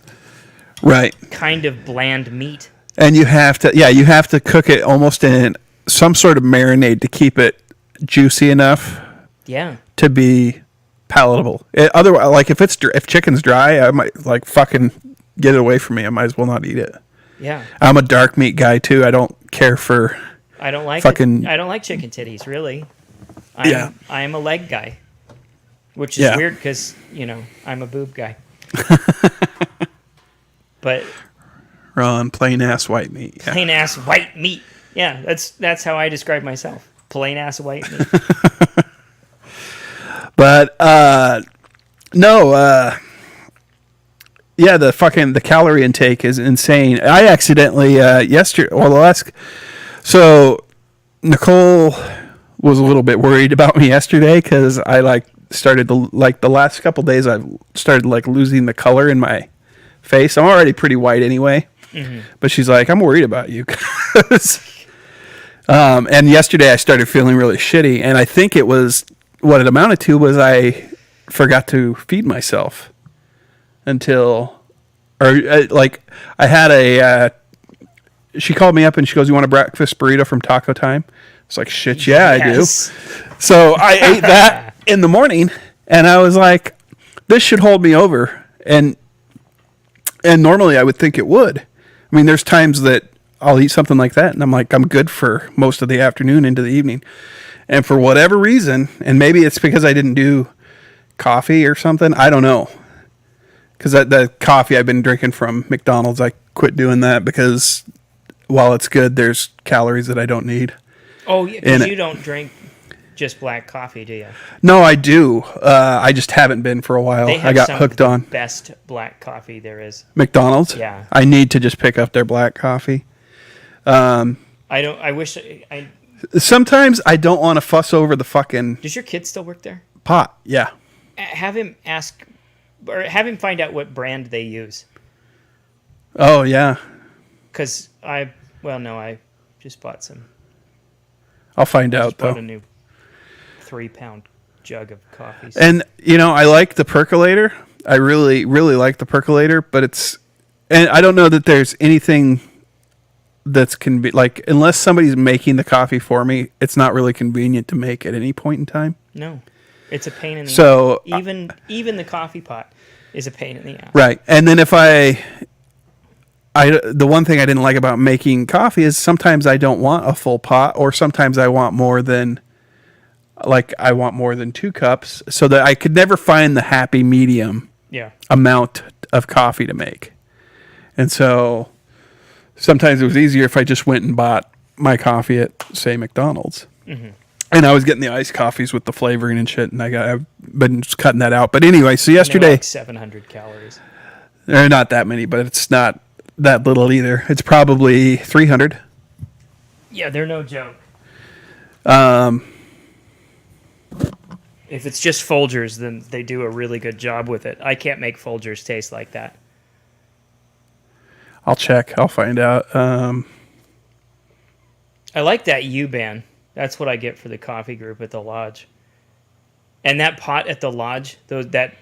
Speaker 1: Right.
Speaker 2: kind of bland meat.
Speaker 1: And you have to cook it almost in some sort of marinade to keep it juicy enough
Speaker 2: Yeah.
Speaker 1: to be palatable. Otherwise, like if chicken's dry, I might like fucking get it away from me. I might as well not eat it.
Speaker 2: Yeah.
Speaker 1: I'm a dark meat guy too. I don't care for
Speaker 2: I don't like
Speaker 1: fucking.
Speaker 2: I don't like chicken titties, really.
Speaker 1: Yeah.
Speaker 2: I'm a leg guy, which is weird because I'm a boob guy. But
Speaker 1: Ron, plain ass white meat. Yeah.
Speaker 2: plain ass white meat. Yeah, that's how I describe myself. Plain ass white meat.
Speaker 1: But no, yeah, the calorie intake is insane. I accidentally so Nicole was a little bit worried about me yesterday because I started to the last couple days I've started losing the color in my face. I'm already pretty white anyway, but she's like, I'm worried about you. And yesterday I started feeling really shitty, and I think it was what it amounted to was I forgot to feed myself I had she called me up and she goes, "You want a breakfast burrito from Taco Time?" It's like, shit, yeah,
Speaker 2: Yes.
Speaker 1: I do. So I ate that in the morning, and I was like, this should hold me over. And normally I would think it would. I mean, there's times that I'll eat something like that, and I'm like, I'm good for most of the afternoon into the evening. And for whatever reason, and maybe it's because I didn't do coffee or something, I don't know. Because the coffee I've been drinking from McDonald's, I quit doing that because while it's good, there's calories that I don't need.
Speaker 2: Oh, yeah, because you don't drink just black coffee, do you?
Speaker 1: No, I do. I just haven't been for a while.
Speaker 2: They have
Speaker 1: I got
Speaker 2: some
Speaker 1: hooked
Speaker 2: of the
Speaker 1: on
Speaker 2: best black coffee there is.
Speaker 1: McDonald's.
Speaker 2: Yeah.
Speaker 1: I need to just pick up their black coffee.
Speaker 2: I wish I.
Speaker 1: Sometimes I don't want to fuss over the fucking
Speaker 2: Does your kid still work there?
Speaker 1: pot. Yeah.
Speaker 2: Have him ask, or have him find out what brand they use.
Speaker 1: Oh yeah.
Speaker 2: Because I just bought some.
Speaker 1: I'll find out
Speaker 2: Bought
Speaker 1: though.
Speaker 2: a new 3-pound jug of coffee.
Speaker 1: And I like the percolator. I really, really like the percolator, but and I don't know that there's anything that's unless somebody's making the coffee for me, it's not really convenient to make at any point in time.
Speaker 2: No, it's a pain in the
Speaker 1: So
Speaker 2: ass. Even the coffee pot is a pain in the ass.
Speaker 1: right. And then if the one thing I didn't like about making coffee is sometimes I don't want a full pot, or sometimes I want more than 2 cups, so that I could never find the happy medium amount of coffee to make. And so sometimes it was easier if I just went and bought my coffee at, say, McDonald's. Mm-hmm. And I was getting the iced coffees with the flavoring and shit, and I've been just cutting that out. But anyway, so yesterday,
Speaker 2: like 700 calories.
Speaker 1: They're not that many, but it's not that little either. It's probably 300.
Speaker 2: Yeah, they're no joke. If it's just Folgers, then they do a really good job with it. I can't make Folgers taste like that.
Speaker 1: I'll check. I'll find out.
Speaker 2: I like that U-Ban. That's what I get for the coffee group at the lodge. And that pot at the lodge, that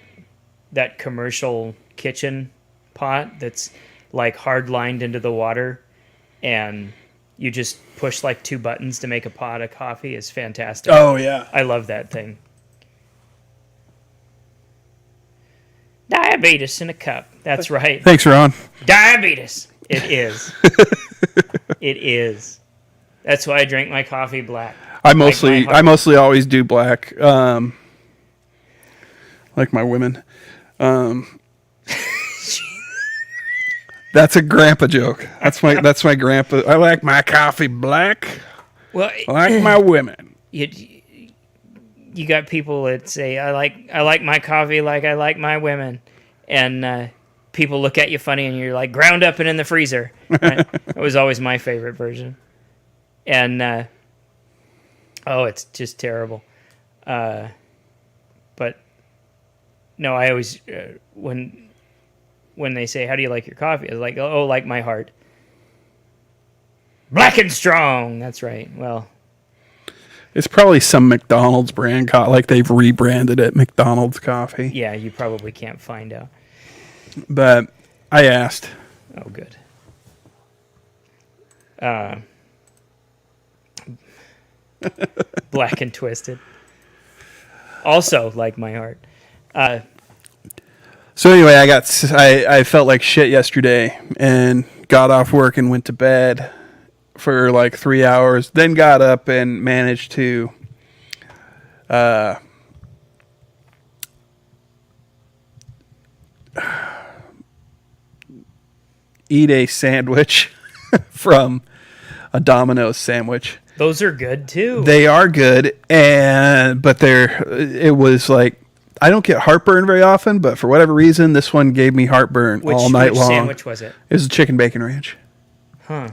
Speaker 2: commercial kitchen pot that's like hard lined into the water, and you just push like 2 buttons to make a pot of coffee is fantastic.
Speaker 1: Oh yeah.
Speaker 2: I love that thing. Diabetes in a cup. That's right.
Speaker 1: Thanks, Ron.
Speaker 2: Diabetes. It is. It is. That's why I drink my coffee black.
Speaker 1: I mostly always do black. Like my women. That's a grandpa joke. That's my grandpa. I like my coffee black.
Speaker 2: Well,
Speaker 1: I like my women.
Speaker 2: You got people that say I like my coffee like I like my women, and people look at you funny, and you're like ground up and in the freezer. Right? It was always my favorite version, and it's just terrible. But no, I always when they say how do you like your coffee, I was like like my heart, black and strong. That's right. Well.
Speaker 1: It's probably some McDonald's brand, like they've rebranded it McDonald's coffee.
Speaker 2: Yeah, you probably can't find out.
Speaker 1: But I asked.
Speaker 2: Oh, good. Black and twisted. Also, like my heart.
Speaker 1: So anyway, I felt like shit yesterday and got off work and went to bed for like 3 hours, then got up and managed to eat a sandwich from a Domino's sandwich.
Speaker 2: Those are good too.
Speaker 1: They are good, but it was like, I don't get heartburn very often, but for whatever reason, this one gave me heartburn all night long.
Speaker 2: Which sandwich was it?
Speaker 1: It was a chicken bacon ranch.
Speaker 2: Huh.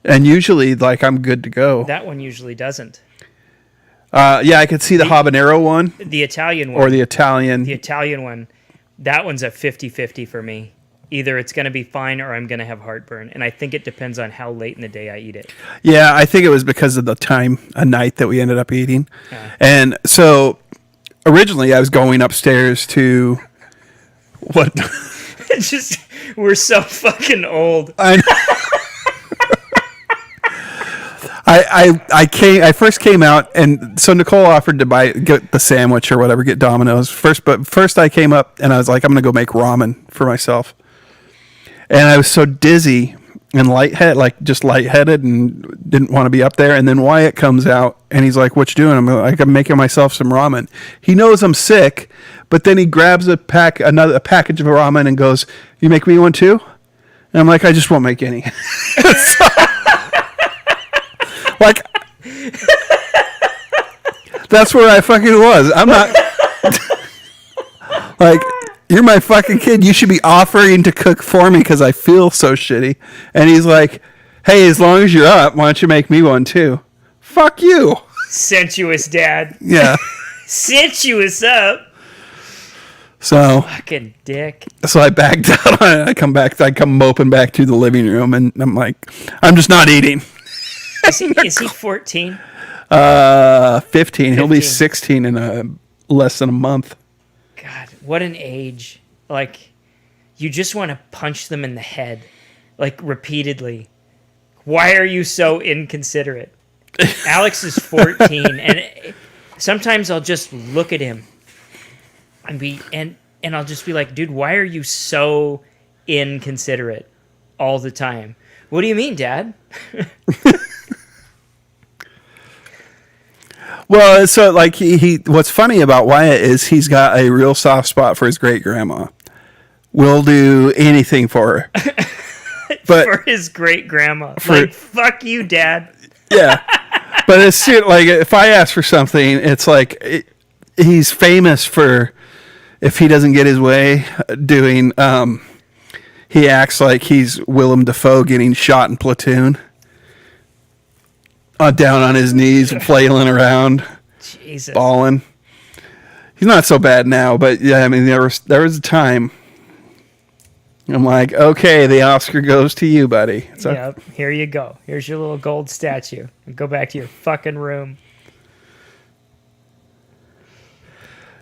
Speaker 1: And usually, like, I'm good to go.
Speaker 2: That one usually doesn't.
Speaker 1: Yeah, I could see the habanero one.
Speaker 2: The Italian one.
Speaker 1: Or the Italian.
Speaker 2: The Italian one. That one's a 50-50 for me. Either it's going to be fine or I'm going to have heartburn. And I think it depends on how late in the day I eat it.
Speaker 1: Yeah, I think it was because of the time of night that we ended up eating. And so, originally, I was going upstairs to... What?
Speaker 2: It's just, we're so fucking old.
Speaker 1: I know. I first came out, and so Nicole offered to get the sandwich or whatever, get Domino's but first I came up and I was like, I'm gonna go make ramen for myself, and I was so dizzy and lightheaded and didn't want to be up there. And then Wyatt comes out and he's like, "What you doing?" I'm like, "I'm making myself some ramen." He knows I'm sick, but then he grabs a package of ramen and goes, "You make me one too?" And I'm like, "I just won't make any." Like, that's where I fucking was. I'm not like, you're my fucking kid. You should be offering to cook for me because I feel so shitty. And he's like, "Hey, as long as you're up, why don't you make me one too?" Fuck you.
Speaker 2: Sensuous dad.
Speaker 1: Yeah.
Speaker 2: Sensuous up.
Speaker 1: So
Speaker 2: fucking dick.
Speaker 1: So I backed out on it. I come moping back to the living room, and I'm like, I'm just not eating.
Speaker 2: Is he 14?
Speaker 1: 15. He'll be 16 in less than a month.
Speaker 2: God, what an age. Like, you just want to punch them in the head, like, repeatedly. Why are you so inconsiderate? Alex is 14, and sometimes I'll just look at him and I'll just be like, dude, why are you so inconsiderate all the time? What do you mean, Dad?
Speaker 1: Well, so like he what's funny about Wyatt is he's got a real soft spot for his great grandma. Will do anything for her. But
Speaker 2: for his great grandma. Like, fuck you, Dad.
Speaker 1: Yeah. But it's like, if I ask for something, it's like he's famous for, if he doesn't get his way, doing he acts like he's Willem Dafoe getting shot in Platoon. Down on his knees, flailing around,
Speaker 2: Jesus,
Speaker 1: bawling. He's not so bad now, but yeah, I mean, there was a time. I'm like, okay, the Oscar goes to you, buddy. So,
Speaker 2: yep, here you go. Here's your little gold statue. Go back to your fucking room.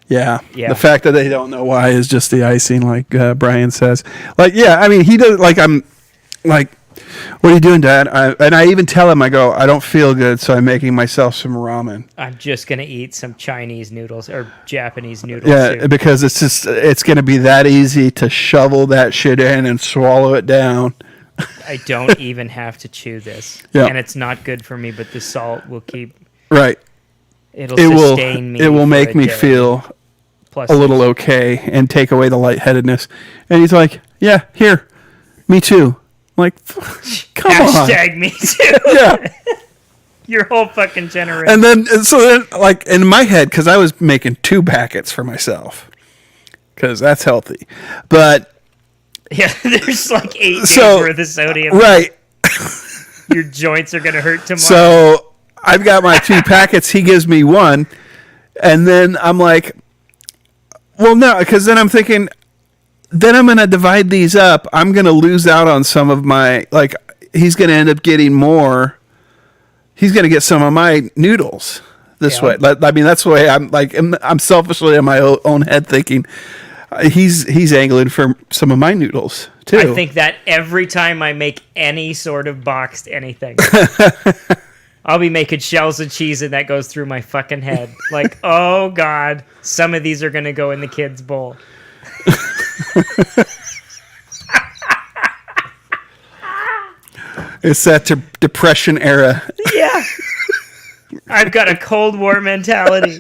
Speaker 1: Yeah.
Speaker 2: Yeah.
Speaker 1: The fact that they don't know why is just the icing, like Brian says. Like, yeah, I mean, he does, like, I'm like, what are you doing, Dad? And I even tell him, I go, I don't feel good, so I'm making myself some ramen.
Speaker 2: I'm just going to eat some Chinese noodles or Japanese noodles.
Speaker 1: Yeah, because it's going to be that easy to shovel that shit in and swallow it down.
Speaker 2: I don't even have to chew this.
Speaker 1: Yeah.
Speaker 2: And it's not good for me, but the salt will keep...
Speaker 1: Right.
Speaker 2: It'll sustain me.
Speaker 1: It will
Speaker 2: for
Speaker 1: make
Speaker 2: a
Speaker 1: me
Speaker 2: day.
Speaker 1: feel
Speaker 2: Plus
Speaker 1: a little okay and take away the lightheadedness. And he's like, yeah, here, me too. I'm like, come on.
Speaker 2: Hashtag me too.
Speaker 1: Yeah.
Speaker 2: Your whole fucking generation.
Speaker 1: And then, like, in my head, because I was making 2 packets for myself, because that's healthy. But...
Speaker 2: Yeah, there's like 8 days
Speaker 1: So,
Speaker 2: worth of sodium.
Speaker 1: right.
Speaker 2: Your joints are going to hurt tomorrow.
Speaker 1: So I've got my 2 packets. He gives me 1. And then I'm like, well, no, because then I'm thinking, then I'm going to divide these up. I'm going to lose out on some of my, like, he's going to end up getting more. He's going to get some of my noodles this way. I mean, that's the way I'm like, I'm selfishly in my own head thinking, he's angling for some of my noodles too.
Speaker 2: I think that every time I make any sort of boxed anything, I'll be making shells of cheese and that goes through my fucking head. Like, oh God, some of these are going to go in the kids' bowl.
Speaker 1: It's that depression era.
Speaker 2: Yeah. I've got a Cold War mentality.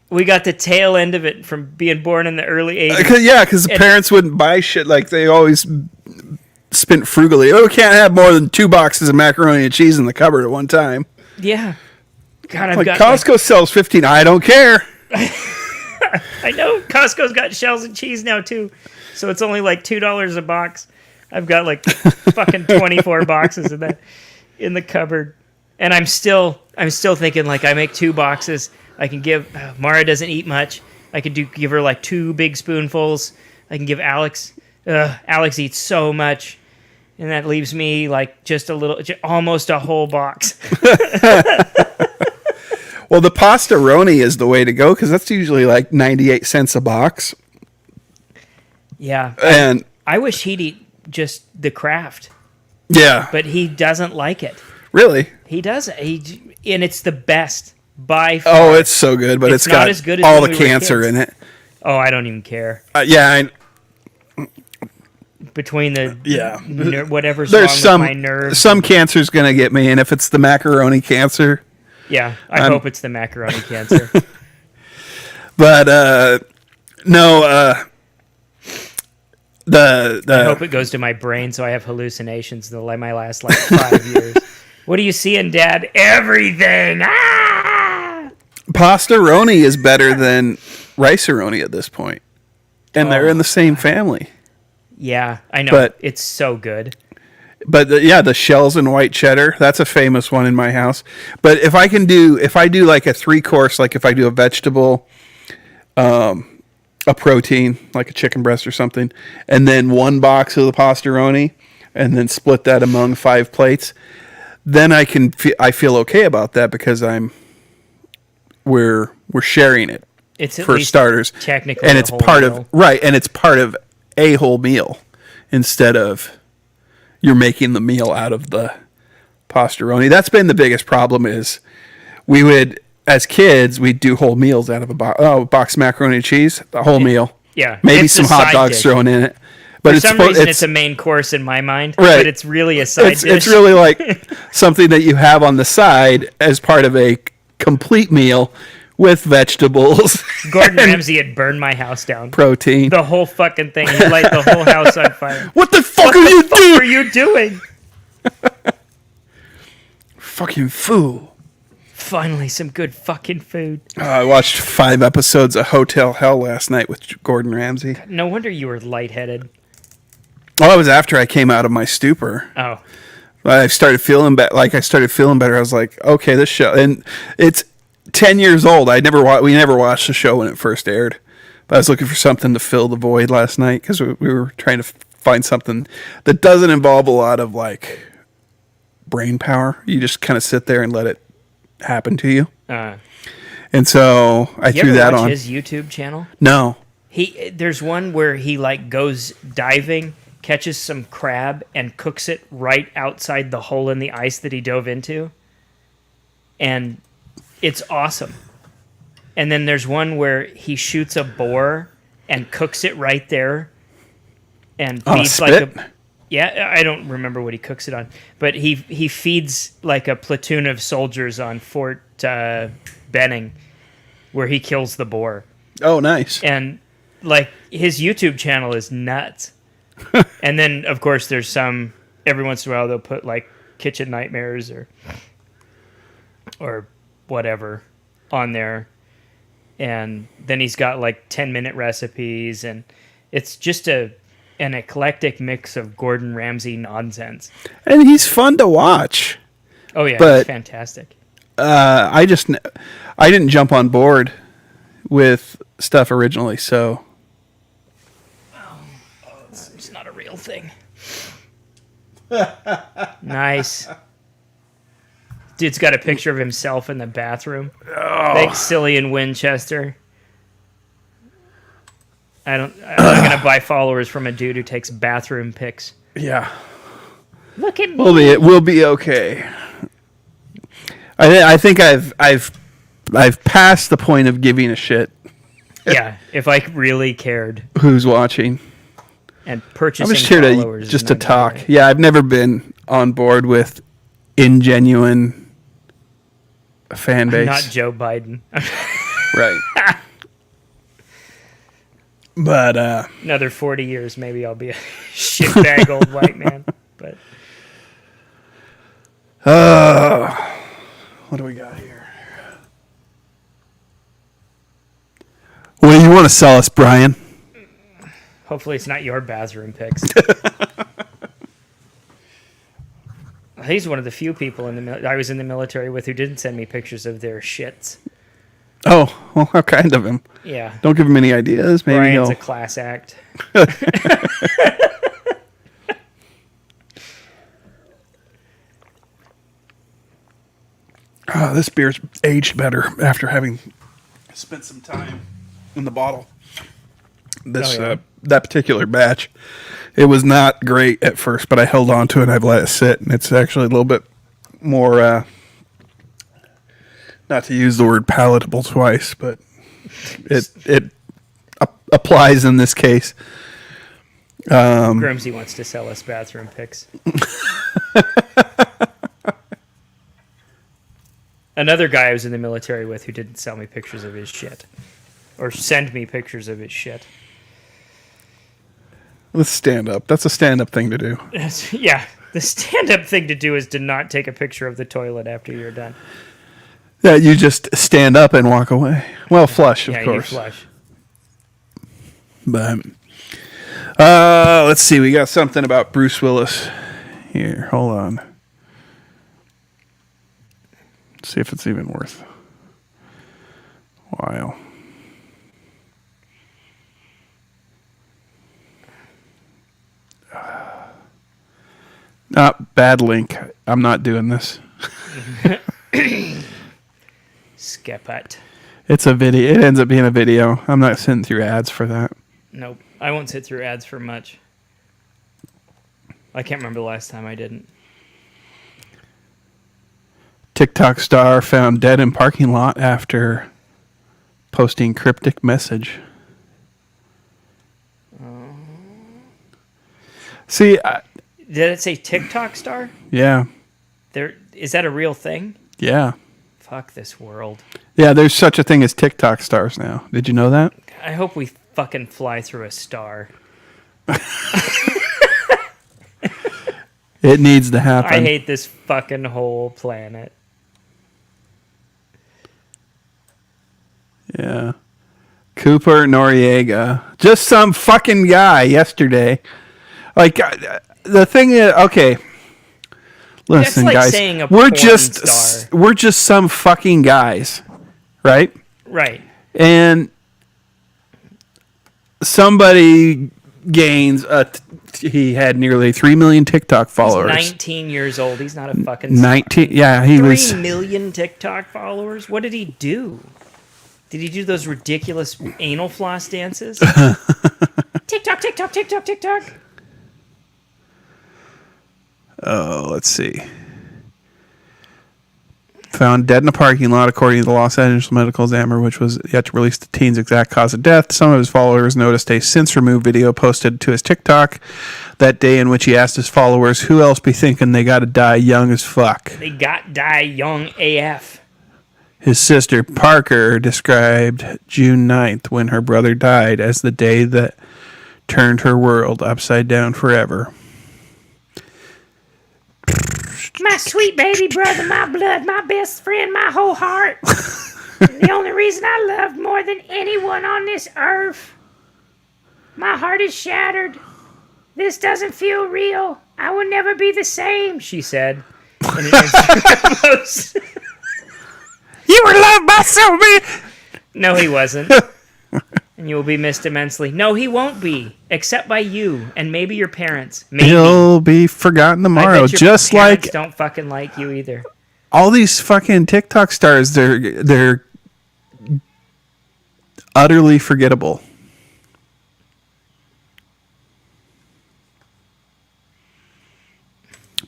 Speaker 2: We got the tail end of it from being born in the early 80s.
Speaker 1: Yeah, because the parents wouldn't buy shit. Like, they always spent frugally. Oh, we can't have more than 2 boxes of macaroni and cheese in the cupboard at one time.
Speaker 2: Yeah. God, I've
Speaker 1: Like,
Speaker 2: got...
Speaker 1: Costco sells 15. I don't care.
Speaker 2: I know. Costco's got shells of cheese now, too. So it's only like $2 a box. I've got like fucking 24 boxes of that in the cupboard. And I'm still thinking, like, I make 2 boxes. I can give Mara doesn't eat much. I could give her like 2 big spoonfuls. I can give Alex. Alex eats so much, and that leaves me like just a little, almost a whole box.
Speaker 1: Well, the pastaroni is the way to go because that's usually like 98 cents a box.
Speaker 2: Yeah,
Speaker 1: And
Speaker 2: I wish he'd eat just the Kraft,
Speaker 1: yeah,
Speaker 2: but he doesn't like it.
Speaker 1: really.
Speaker 2: He doesn't. And it's the best by far.
Speaker 1: Oh, it's so good, but it's
Speaker 2: Not
Speaker 1: got
Speaker 2: as good as
Speaker 1: all
Speaker 2: when
Speaker 1: the
Speaker 2: we were
Speaker 1: cancer
Speaker 2: kids.
Speaker 1: in it.
Speaker 2: Oh, I don't even care.
Speaker 1: Yeah,
Speaker 2: Between the whatever's
Speaker 1: there's
Speaker 2: wrong with my nerves.
Speaker 1: some cancer's gonna get me, and if it's the macaroni cancer,
Speaker 2: Yeah, I hope it's the macaroni cancer.
Speaker 1: but no,
Speaker 2: I hope it goes to my brain so I have hallucinations that might last like 5 years. What are you seeing, Dad? Everything! Ah!
Speaker 1: pastaroni is better than rice-a-roni at this point, and they're in the same family.
Speaker 2: Yeah, I know.
Speaker 1: But-
Speaker 2: it's so good.
Speaker 1: But the shells and white cheddar, that's a famous one in my house. But if I do like a 3-course, like if I do a vegetable, a protein, like a chicken breast or something, and then 1 box of the pastaroni, and then split that among 5 plates, then I feel okay about that because we're sharing it.
Speaker 2: It's at
Speaker 1: for
Speaker 2: least
Speaker 1: starters,
Speaker 2: technically
Speaker 1: and
Speaker 2: a
Speaker 1: it's
Speaker 2: whole
Speaker 1: part
Speaker 2: meal.
Speaker 1: of right, and it's part of a whole meal instead of you're making the meal out of the pastaroni. That's been the biggest problem. Is we would as kids we'd do whole meals out of a box of macaroni and cheese, a whole meal.
Speaker 2: Yeah,
Speaker 1: maybe
Speaker 2: it's
Speaker 1: some
Speaker 2: a
Speaker 1: hot
Speaker 2: side
Speaker 1: dogs
Speaker 2: dish.
Speaker 1: thrown in it. But
Speaker 2: For some reason, it's a main course in my mind,
Speaker 1: Right.
Speaker 2: but it's really a side dish.
Speaker 1: It's really like something that you have on the side as part of a complete meal with vegetables,
Speaker 2: Gordon Ramsay had burned my house down.
Speaker 1: protein.
Speaker 2: The whole fucking thing. He'd light the whole house on fire.
Speaker 1: What the fuck
Speaker 2: What
Speaker 1: are you
Speaker 2: the fuck
Speaker 1: doing?
Speaker 2: are you doing?
Speaker 1: Fucking fool.
Speaker 2: Finally, some good fucking food.
Speaker 1: I watched 5 episodes of Hotel Hell last night with Gordon Ramsay.
Speaker 2: No wonder you were lightheaded.
Speaker 1: Oh, it was after I came out of my stupor.
Speaker 2: Oh,
Speaker 1: I started feeling better. I was like, okay, this show, and it's 10 years old. We never watched the show when it first aired. But I was looking for something to fill the void last night because we were trying to find something that doesn't involve a lot of like brain power. You just kind of sit there and let it happen to you. And so I
Speaker 2: You
Speaker 1: threw
Speaker 2: ever
Speaker 1: that
Speaker 2: watch
Speaker 1: on.
Speaker 2: his YouTube channel?
Speaker 1: No.
Speaker 2: There's one where he like goes diving, catches some crab, and cooks it right outside the hole in the ice that he dove into, and it's awesome. And then there's one where he shoots a boar and cooks it right there, and
Speaker 1: On a
Speaker 2: feeds
Speaker 1: spit?
Speaker 2: yeah, I don't remember what he cooks it on, but he feeds like a platoon of soldiers on Fort Benning, where he kills the boar.
Speaker 1: Oh, nice.
Speaker 2: And like his YouTube channel is nuts. And then of course there's some every once in a while they'll put like kitchen nightmares or whatever on there. And then he's got like 10-minute recipes, and it's just an eclectic mix of Gordon Ramsay nonsense.
Speaker 1: And he's fun to watch.
Speaker 2: Oh yeah,
Speaker 1: But-
Speaker 2: it's fantastic.
Speaker 1: I didn't jump on board with stuff originally, so
Speaker 2: It's not a real thing. Nice. Dude's got a picture of himself in the bathroom.
Speaker 1: Oh.
Speaker 2: Thanks, Cillian Winchester. I'm gonna buy followers from a dude who takes bathroom pics.
Speaker 1: yeah,
Speaker 2: Look at me.
Speaker 1: we'll be okay. I think I've passed the point of giving a shit
Speaker 2: Yeah, if I really cared
Speaker 1: who's watching.
Speaker 2: and
Speaker 1: I'm
Speaker 2: purchasing
Speaker 1: just here
Speaker 2: followers.
Speaker 1: to
Speaker 2: is not
Speaker 1: talk.
Speaker 2: gonna-
Speaker 1: Yeah, I've never been on board with ingenuine fan
Speaker 2: I'm
Speaker 1: base.
Speaker 2: not Joe Biden.
Speaker 1: Right. But
Speaker 2: Another 40 years, maybe I'll be a shitbag old white man. But
Speaker 1: what do we got here? What do you want to sell us, Brian?
Speaker 2: hopefully it's not your bathroom pics. He's one of the few people I was in the military with who didn't send me pictures of their shits.
Speaker 1: Oh, well, how kind of him.
Speaker 2: Yeah.
Speaker 1: Don't give him any ideas. Maybe
Speaker 2: Brian's
Speaker 1: he'll...
Speaker 2: a class act.
Speaker 1: Oh, this beer's aged better after having spent some time in the bottle. This
Speaker 2: Oh, yeah.
Speaker 1: that particular batch, it was not great at first, but I held on to it and I've let it sit, and it's actually a little bit more. Not to use the word palatable twice, but it applies in this case.
Speaker 2: Grimsey wants to sell us bathroom pics. Another guy I was in the military with who didn't sell me pictures of his shit. Or send me pictures of his shit.
Speaker 1: Let's stand up. That's a stand-up thing to do.
Speaker 2: Yeah, the stand-up thing to do is to not take a picture of the toilet after you're done.
Speaker 1: Yeah, you just stand up and walk away. Well, flush, of
Speaker 2: Yeah,
Speaker 1: course.
Speaker 2: you flush.
Speaker 1: But let's see. We got something about Bruce Willis here. Hold on. Let's see if it's even worth while. Bad link. I'm not doing this.
Speaker 2: Skeput.
Speaker 1: It's a video. It ends up being a video. I'm not sitting through ads for that.
Speaker 2: Nope. I won't sit through ads for much. I can't remember the last time I didn't.
Speaker 1: TikTok star found dead in parking lot after posting cryptic message. See,
Speaker 2: Did it say TikTok star?
Speaker 1: yeah,
Speaker 2: Is that a real thing?
Speaker 1: yeah.
Speaker 2: Fuck this world.
Speaker 1: Yeah, there's such a thing as TikTok stars now. Did you know that?
Speaker 2: I hope we fucking fly through a star.
Speaker 1: It needs to happen.
Speaker 2: I hate this fucking whole planet.
Speaker 1: Yeah. Cooper Noriega. Just some fucking guy yesterday. Like, the thing is, okay. Listen,
Speaker 2: like
Speaker 1: guys.
Speaker 2: saying a
Speaker 1: we're
Speaker 2: porn
Speaker 1: just
Speaker 2: star.
Speaker 1: we're just some fucking guys, right?
Speaker 2: Right.
Speaker 1: And somebody gains a he had nearly 3 million TikTok followers.
Speaker 2: He's 19 years old. He's not a fucking
Speaker 1: 19. Yeah, he
Speaker 2: 3
Speaker 1: was.
Speaker 2: million TikTok followers? What did he do? Did he do those ridiculous anal floss dances? TikTok, TikTok, TikTok, TikTok.
Speaker 1: Oh, let's see. Found dead in a parking lot, according to the Los Angeles Medical Examiner, which was yet to release the teen's exact cause of death. Some of his followers noticed a since-removed video posted to his TikTok that day in which he asked his followers, who else be thinking they gotta die young as fuck?
Speaker 2: They got die young AF.
Speaker 1: His sister, Parker, described June 9th, when her brother died, as the day that turned her world upside down forever.
Speaker 2: My sweet baby brother, my blood, my best friend, my whole heart. The only reason I loved more than anyone on this earth. My heart is shattered. This doesn't feel real. I will never be the same, she said. In an Instagram post.
Speaker 1: You were loved by so many.
Speaker 2: No, he wasn't. And you will be missed immensely. No, he won't be, except by you and maybe your parents. Maybe.
Speaker 1: He'll be forgotten
Speaker 2: I
Speaker 1: tomorrow,
Speaker 2: bet your
Speaker 1: just
Speaker 2: parents
Speaker 1: like
Speaker 2: don't fucking like you either.
Speaker 1: all these fucking TikTok stars. They're utterly forgettable.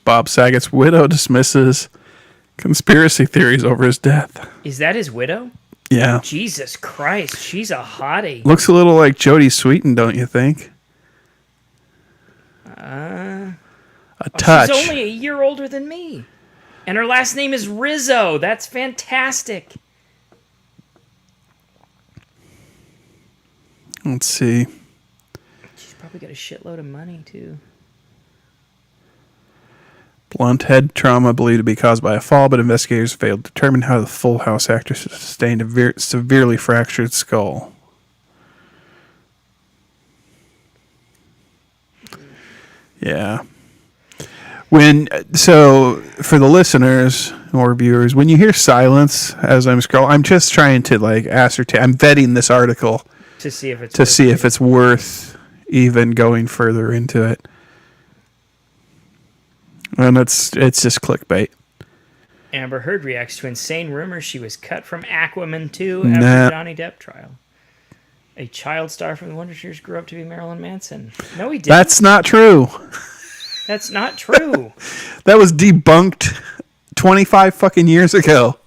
Speaker 1: Bob Saget's widow dismisses conspiracy theories over his death.
Speaker 2: Is that his widow?
Speaker 1: Yeah.
Speaker 2: Jesus Christ, she's a hottie.
Speaker 1: Looks a little like Jodie Sweetin, don't you think? A touch.
Speaker 2: She's only a year older than me. And her last name is Rizzo. That's fantastic.
Speaker 1: Let's see.
Speaker 2: She's probably got a shitload of money, too.
Speaker 1: Blunt head trauma believed to be caused by a fall, but investigators failed to determine how the Full House actress sustained a severely fractured skull. Yeah. So for the listeners or viewers, when you hear silence as I'm scrolling, I'm just trying to like ascertain. I'm vetting this article
Speaker 2: To see if it's
Speaker 1: worth even going further into it. And it's just clickbait.
Speaker 2: Amber Heard reacts to insane rumors she was cut from Aquaman 2 after Johnny Depp trial. A child star from the Wonder Years grew up to be Marilyn Manson. No, he didn't.
Speaker 1: That's not true.
Speaker 2: That's not true.
Speaker 1: That was debunked 25 fucking years ago.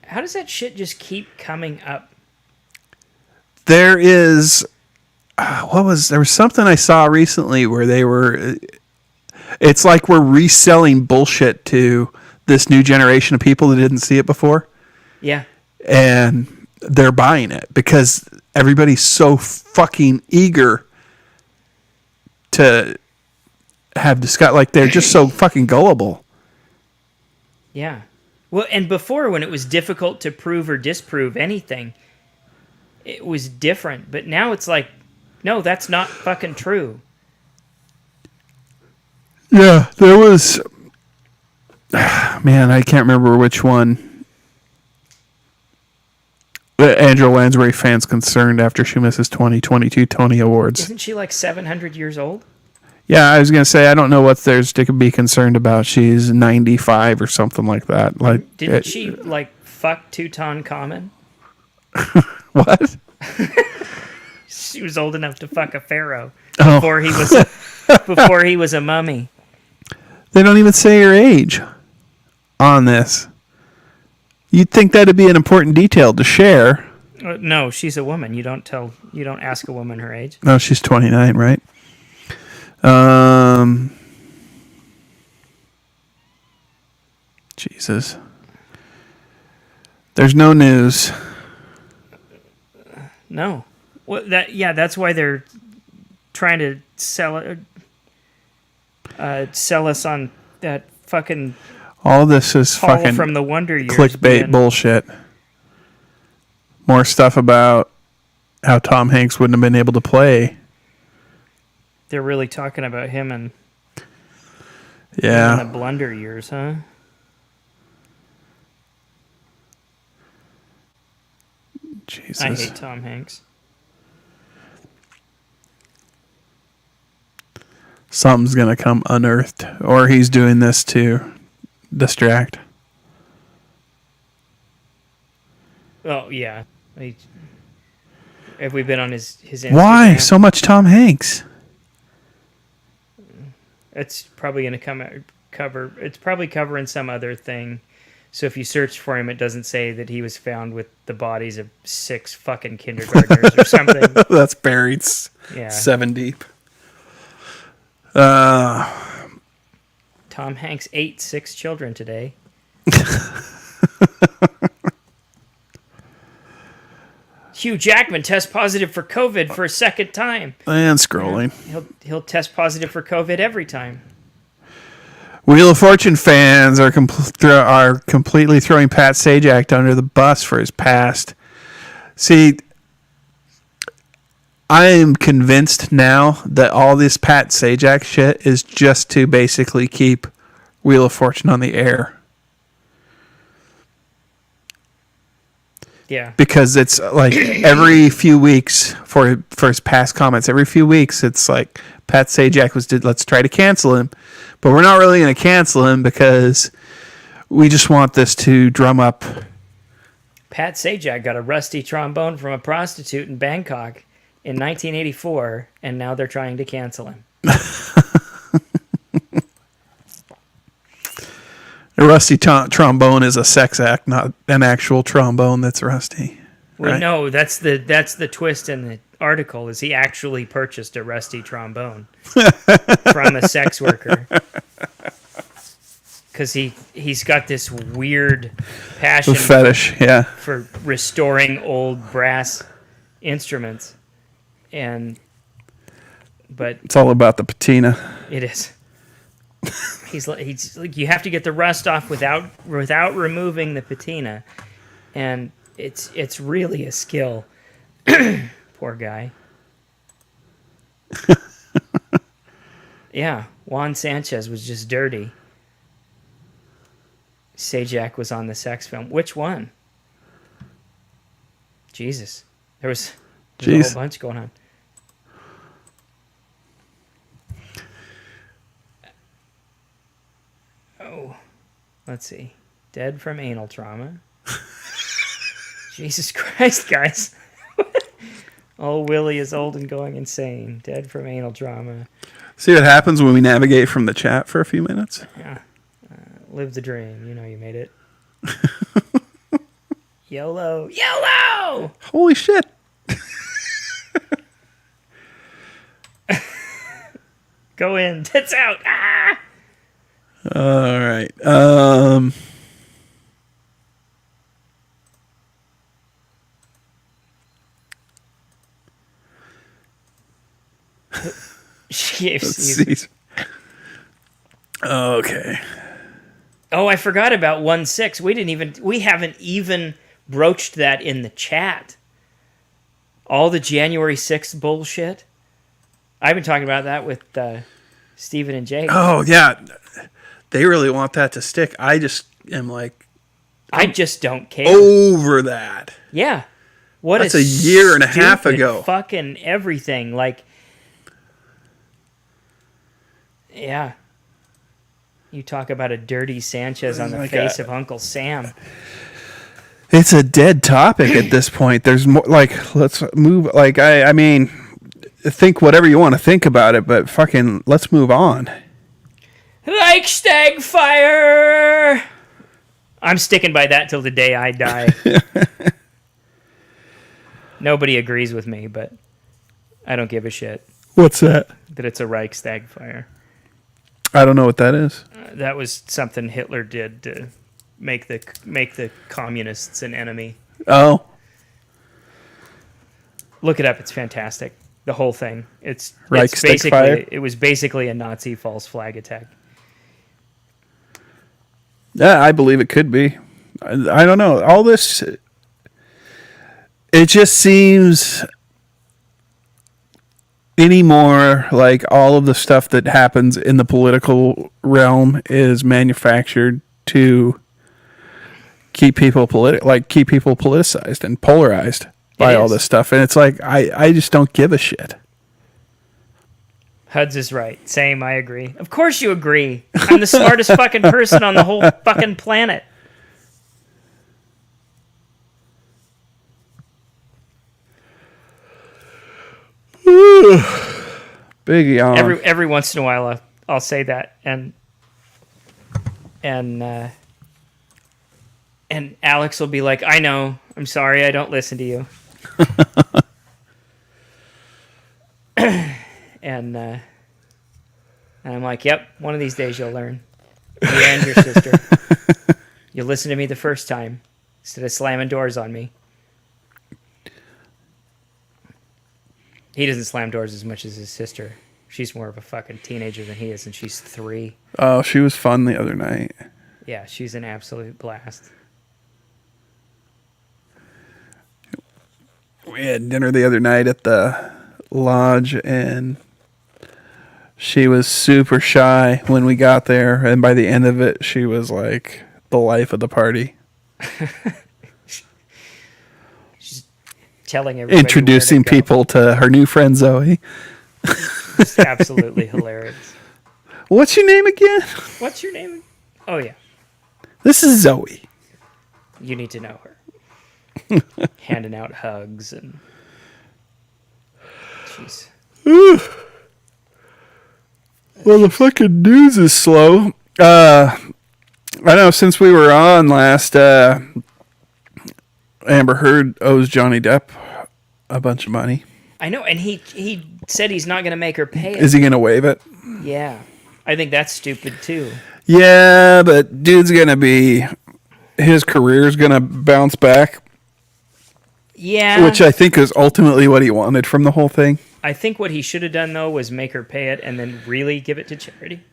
Speaker 2: How does that shit just keep coming up?
Speaker 1: There is... there was something I saw recently where they were... It's like we're reselling bullshit to this new generation of people that didn't see it before.
Speaker 2: Yeah.
Speaker 1: And they're buying it because everybody's so fucking eager to have discussed. Like, they're just so fucking gullible.
Speaker 2: Yeah. Well, and before, when it was difficult to prove or disprove anything, it was different. But now it's like, no, that's not fucking true.
Speaker 1: Yeah, there was... Man, I can't remember which one. Angela Lansbury fans concerned after she misses 2022 Tony Awards.
Speaker 2: Isn't she like 700 years old?
Speaker 1: Yeah, I was going to say, I don't know what there's to be concerned about. She's 95 or something like that. Like,
Speaker 2: Didn't she, like, fuck Tutankhamun?
Speaker 1: What?
Speaker 2: She was old enough to fuck a pharaoh
Speaker 1: Oh.
Speaker 2: before he was a mummy.
Speaker 1: They don't even say her age on this. You'd think that'd be an important detail to share.
Speaker 2: No, she's a woman. You don't ask a woman her age.
Speaker 1: No, she's 29, right? Jesus. There's no news.
Speaker 2: No. Well, that's why they're trying to sell us on that fucking
Speaker 1: All this is
Speaker 2: Paul
Speaker 1: fucking
Speaker 2: from the Wonder Years
Speaker 1: clickbait bullshit. More stuff about how Tom Hanks wouldn't have been able to play.
Speaker 2: They're really talking about him and
Speaker 1: Yeah.
Speaker 2: in the Blunder Years, huh?
Speaker 1: Jesus.
Speaker 2: I hate Tom Hanks.
Speaker 1: something's going to come unearthed, or he's doing this to distract.
Speaker 2: Oh, yeah. Have we been on his Instagram?
Speaker 1: Why so much Tom Hanks?
Speaker 2: It's probably going to cover. It's probably covering some other thing. So if you search for him, it doesn't say that he was found with the bodies of 6 fucking kindergartners or something.
Speaker 1: That's buried 7 deep.
Speaker 2: Tom Hanks ate 6 children today. Hugh Jackman tests positive for COVID for a second time.
Speaker 1: And scrolling.
Speaker 2: He'll test positive for COVID every time.
Speaker 1: Wheel of Fortune fans are completely throwing Pat Sajak under the bus for his past. See, I am convinced now that all this Pat Sajak shit is just to basically keep Wheel of Fortune on the air.
Speaker 2: Yeah.
Speaker 1: Because it's like every few weeks for his past comments, every few weeks it's like Pat Sajak let's try to cancel him. But we're not really going to cancel him because we just want this to drum up.
Speaker 2: Pat Sajak got a rusty trombone from a prostitute in Bangkok in 1984, and now they're trying to cancel him.
Speaker 1: A rusty trombone is a sex act, not an actual trombone that's rusty.
Speaker 2: Well,
Speaker 1: right?
Speaker 2: no, that's the twist in the article. Is he actually purchased a rusty trombone from a sex worker? Because he's got this weird passion
Speaker 1: fetish,
Speaker 2: for restoring old brass instruments, but
Speaker 1: it's all about the patina.
Speaker 2: It is. He's like, you have to get the rust off without removing the patina, and it's really a skill. Poor guy. Yeah, Juan Sanchez was just dirty. Sajak was on the sex film. Which one? Jesus, there's a whole bunch going on. Oh, let's see. Dead from anal trauma. Jesus Christ, guys. Oh, Willie is old and going insane. Dead from anal trauma.
Speaker 1: See what happens when we navigate from the chat for a few minutes?
Speaker 2: Yeah. Live the dream. You know you made it. YOLO. YOLO!
Speaker 1: Holy shit.
Speaker 2: Go in. Tits out. Ah!
Speaker 1: All right. Let's see. Okay.
Speaker 2: Oh, I forgot about 1-6. We haven't even broached that in the chat. All the January 6th bullshit. I've been talking about that with Stephen and Jake.
Speaker 1: Oh, yeah. They really want that to stick. I just am like...
Speaker 2: I just don't care.
Speaker 1: Over that.
Speaker 2: Yeah.
Speaker 1: That's a year and a half ago.
Speaker 2: Fucking everything. Like... Yeah. You talk about a dirty Sanchez on the face of Uncle Sam.
Speaker 1: It's a dead topic at this point. There's more, like, let's move, like, I mean, think whatever you want to think about it, but fucking, let's move on.
Speaker 2: Reichstag fire! I'm sticking by that till the day I die. Nobody agrees with me, but I don't give a shit.
Speaker 1: What's that?
Speaker 2: That it's a Reichstag fire.
Speaker 1: I don't know what that is.
Speaker 2: That was something Hitler did to make the communists an enemy.
Speaker 1: Oh.
Speaker 2: Look it up. It's fantastic. The whole thing. It's
Speaker 1: Reichstag fire?
Speaker 2: It was basically a Nazi false flag attack.
Speaker 1: Yeah, I believe it could be. I don't know. All this, it just seems anymore like all of the stuff that happens in the political realm is manufactured to keep people politicized and polarized by all this stuff. And it's like, I just don't give a shit.
Speaker 2: Hudds is right. Same, I agree. Of course you agree. I'm the smartest fucking person on the whole fucking planet.
Speaker 1: Big yawn.
Speaker 2: Every once in a while I'll say that, and Alex will be like, I know, I'm sorry, I don't listen to you. and I'm like, yep, one of these days you'll learn. You and your sister. You listen to me the first time instead of slamming doors on me. He doesn't slam doors as much as his sister. She's more of a fucking teenager than he is, and she's 3.
Speaker 1: Oh, she was fun the other night.
Speaker 2: Yeah, she's an absolute blast.
Speaker 1: We had dinner the other night at the lodge, and she was super shy when we got there, and by the end of it, she was like the life of the party.
Speaker 2: She's telling everybody,
Speaker 1: introducing people to her new friend Zoe.
Speaker 2: It's absolutely hilarious.
Speaker 1: What's your name again?
Speaker 2: What's your name? Oh yeah,
Speaker 1: this is Zoe.
Speaker 2: You need to know her. Handing out hugs and jeez.
Speaker 1: Well, the fucking news is slow. I know since we were on last, Amber Heard owes Johnny Depp a bunch of money.
Speaker 2: I know, and he said he's not going to make her pay it.
Speaker 1: Is he going to waive it?
Speaker 2: Yeah. I think that's stupid, too.
Speaker 1: Yeah, but dude's going to be... His career's going to bounce back.
Speaker 2: Yeah.
Speaker 1: Which I think is ultimately what he wanted from the whole thing.
Speaker 2: I think what he should have done, though, was make her pay it and then really give it to charity.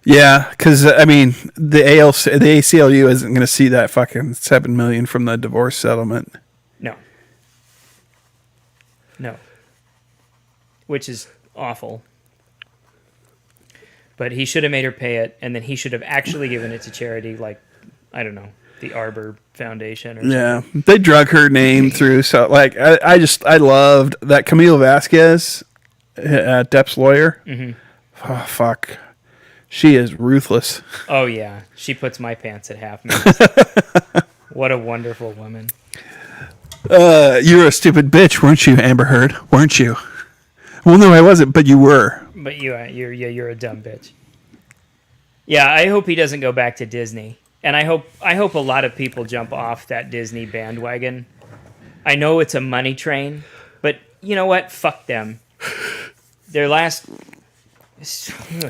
Speaker 1: Yeah, because, I mean, the ACLU isn't going to see that fucking $7 million from the divorce settlement.
Speaker 2: No. Which is awful. But he should have made her pay it, and then he should have actually given it to charity, like, I don't know, the Arbor Foundation or something.
Speaker 1: Yeah, they drug her name through. So, like, I loved that Camille Vasquez, Depp's lawyer. Mm-hmm. Oh, fuck. She is ruthless.
Speaker 2: Oh, yeah. She puts my pants at half. What a wonderful woman.
Speaker 1: You're a stupid bitch, weren't you, Amber Heard? Weren't you? Well, no, I wasn't, but you were.
Speaker 2: But you're a dumb bitch. Yeah, I hope he doesn't go back to Disney, and I hope a lot of people jump off that Disney bandwagon. I know it's a money train, but you know what? Fuck them. Their last.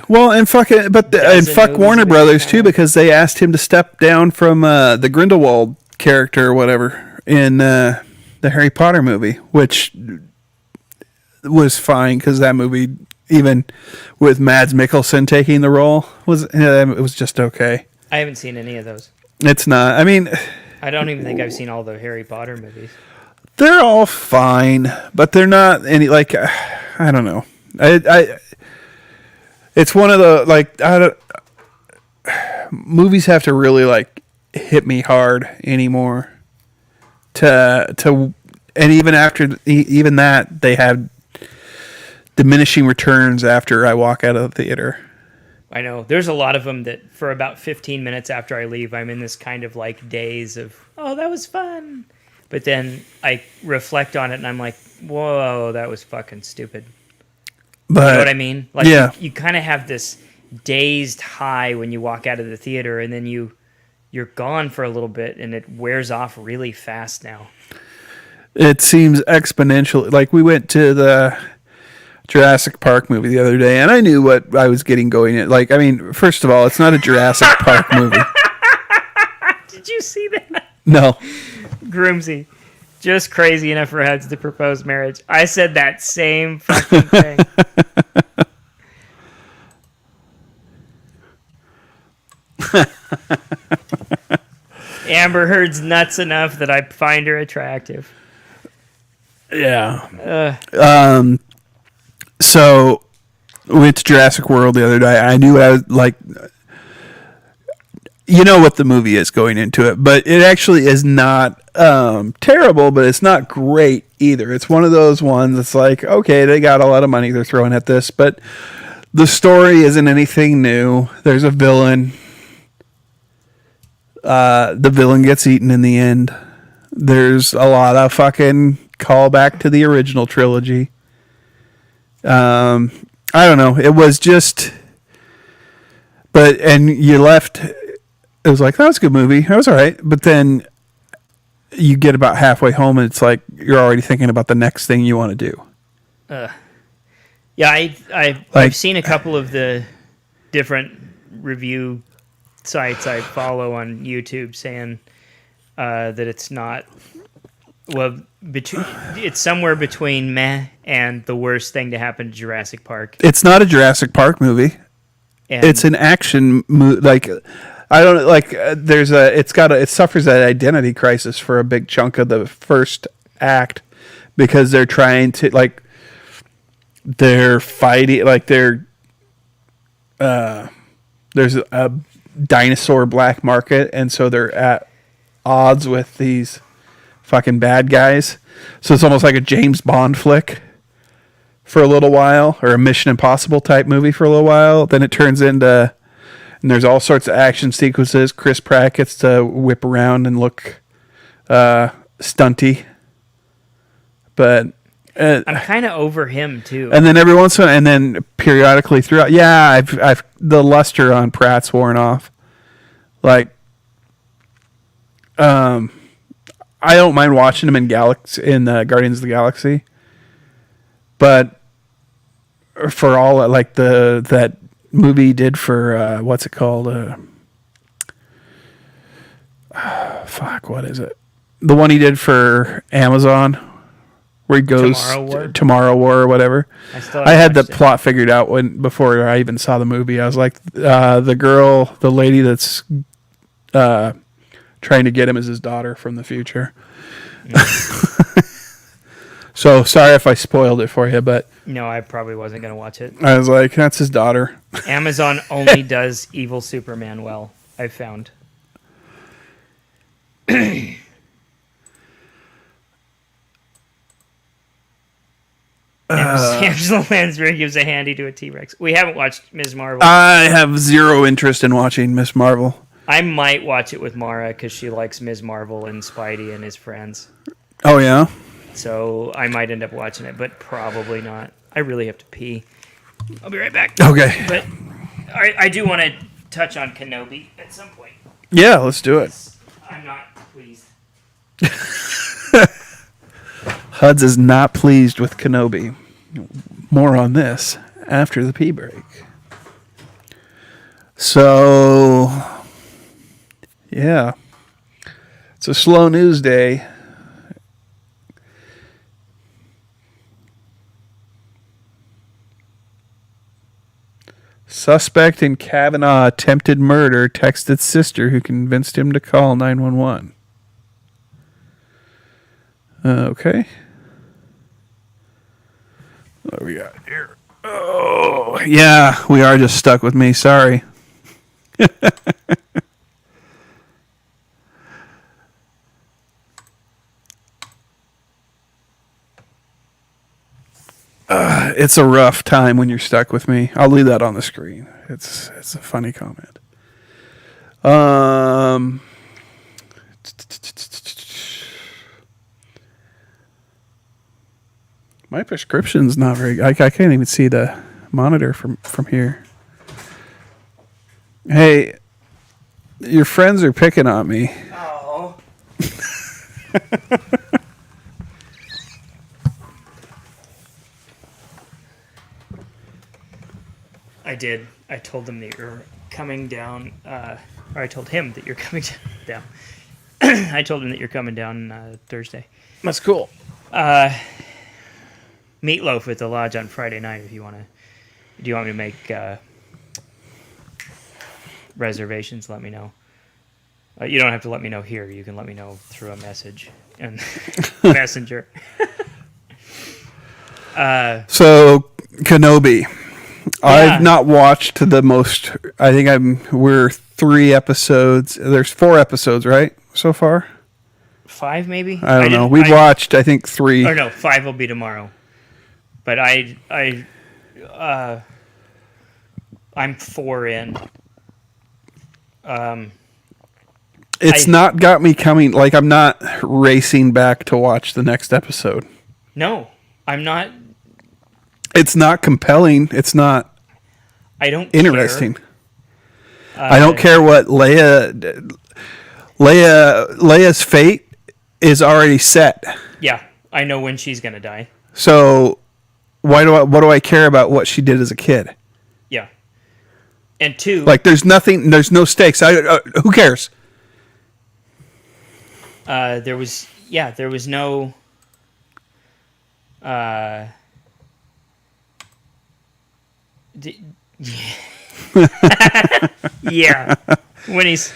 Speaker 1: Well, and fuck it, and fuck Warner Brothers too, because they asked him to step down from the Grindelwald character or whatever in the Harry Potter movie, which was fine because that movie, even with Mads Mikkelsen taking the role, it was just okay.
Speaker 2: I haven't seen any of those.
Speaker 1: It's not. I mean,
Speaker 2: I don't even think I've seen all the Harry Potter movies.
Speaker 1: They're all fine, but they're not any like I don't know. It's one of the like movies have to really like hit me hard anymore. To and even after even that they have diminishing returns after I walk out of the theater.
Speaker 2: I know there's a lot of them that for about 15 minutes after I leave, I'm in this kind of like daze of, oh, that was fun. But then I reflect on it and I'm like, whoa, that was fucking stupid. But, you know what I mean? Like,
Speaker 1: yeah.
Speaker 2: You kind of have this dazed high when you walk out of the theater, and then you're gone for a little bit, and it wears off really fast now. It
Speaker 1: seems exponential. Like, we went to the Jurassic Park movie the other day, and I knew what I was getting going in. Like, I mean, first of all, it's not a Jurassic Park movie.
Speaker 2: Did you see that?
Speaker 1: No.
Speaker 2: Groomsy. Just crazy enough for Hudds to propose marriage. I said that same fucking thing. Amber Heard's nuts enough that I find her attractive.
Speaker 1: Yeah. So we went to Jurassic World the other day. I knew I was like, you know what the movie is going into it, but it actually is not terrible, but it's not great either. It's one of those ones that's like, okay, they got a lot of money they're throwing at this, but the story isn't anything new. There's a villain. The villain gets eaten in the end. There's a lot of fucking callback to the original trilogy. I don't know. It was just, and you left. It was like, that was a good movie. That was all right. But then you get about halfway home and it's like you're already thinking about the next thing you want to do.
Speaker 2: Yeah, I've seen a couple of the different review sites I follow on YouTube saying that it's not, well, it's somewhere between meh and the worst thing to happen to Jurassic Park.
Speaker 1: It's not a Jurassic Park movie.
Speaker 2: And
Speaker 1: it's an action movie. Like, I don't like. It suffers an identity crisis for a big chunk of the first act because they're trying to they're fighting there's a dinosaur black market, and so they're at odds with these fucking bad guys. So it's almost like a James Bond flick for a little while, or a Mission Impossible type movie for a little while. Then it turns into, and there's all sorts of action sequences. Chris Pratt gets to whip around and look stunty, but
Speaker 2: I'm kind of over him too.
Speaker 1: And then every once in a while, and then periodically throughout, I've the luster on Pratt's worn off. Like, I don't mind watching him in Guardians of the Galaxy, but for all like that movie he did for what's it called? What is it? The one he did for Amazon, where he goes Tomorrow War or whatever. I had the plot figured out before I even saw the movie. I was like, the lady that's trying to get him is his daughter from the future. So sorry if I spoiled it for you, but
Speaker 2: no, I probably wasn't going to watch it.
Speaker 1: I was like, that's his daughter.
Speaker 2: Amazon only does evil Superman well, I've found. Angela Lansbury gives a handy to a T-Rex. We haven't watched Ms. Marvel.
Speaker 1: I have zero interest in watching Ms. Marvel.
Speaker 2: I might watch it with Mara because she likes Ms. Marvel and Spidey and his friends.
Speaker 1: Oh, yeah?
Speaker 2: So I might end up watching it, but probably not. I really have to pee. I'll be right back.
Speaker 1: Okay.
Speaker 2: But I do want to touch on Kenobi at some point.
Speaker 1: Yeah, let's do it.
Speaker 2: I'm not pleased.
Speaker 1: Hudds is not pleased with Kenobi. More on this after the pee break. So, yeah. It's a slow news day. Suspect in Kavanaugh attempted murder texted sister who convinced him to call 911. Okay. What do we got here? Oh, yeah, we are just stuck with me. Sorry. It's a rough time when you're stuck with me. I'll leave that on the screen. It's a funny comment. My prescription's not very. I can't even see the monitor from here. Hey, your friends are picking on me.
Speaker 2: Oh. I did. I told them that you're coming down, or I told him that you're coming down. I told him that you're coming down Thursday.
Speaker 1: That's cool.
Speaker 2: Meatloaf at the lodge on Friday night. If you want to, do you want me to make reservations? Let me know. You don't have to let me know here. You can let me know through a message and messenger.
Speaker 1: So Kenobi.
Speaker 2: Yeah.
Speaker 1: I've not watched the most. I think we're 3 episodes. There's 4 episodes, right, so far?
Speaker 2: 5 maybe.
Speaker 1: I don't know. We've watched, I think, 3.
Speaker 2: Or no, 5 will be tomorrow. But I'm 4 in.
Speaker 1: It's not got me coming. Like, I'm not racing back to watch the next episode.
Speaker 2: No, I'm not.
Speaker 1: It's not compelling. It's not.
Speaker 2: I don't.
Speaker 1: Interesting. I don't care what Leia's fate is already set.
Speaker 2: Yeah, I know when she's gonna die.
Speaker 1: So, what do I care about what she did as a kid?
Speaker 2: Yeah, and 2,
Speaker 1: like there's no stakes. Who cares?
Speaker 2: There was no. Yeah, when he's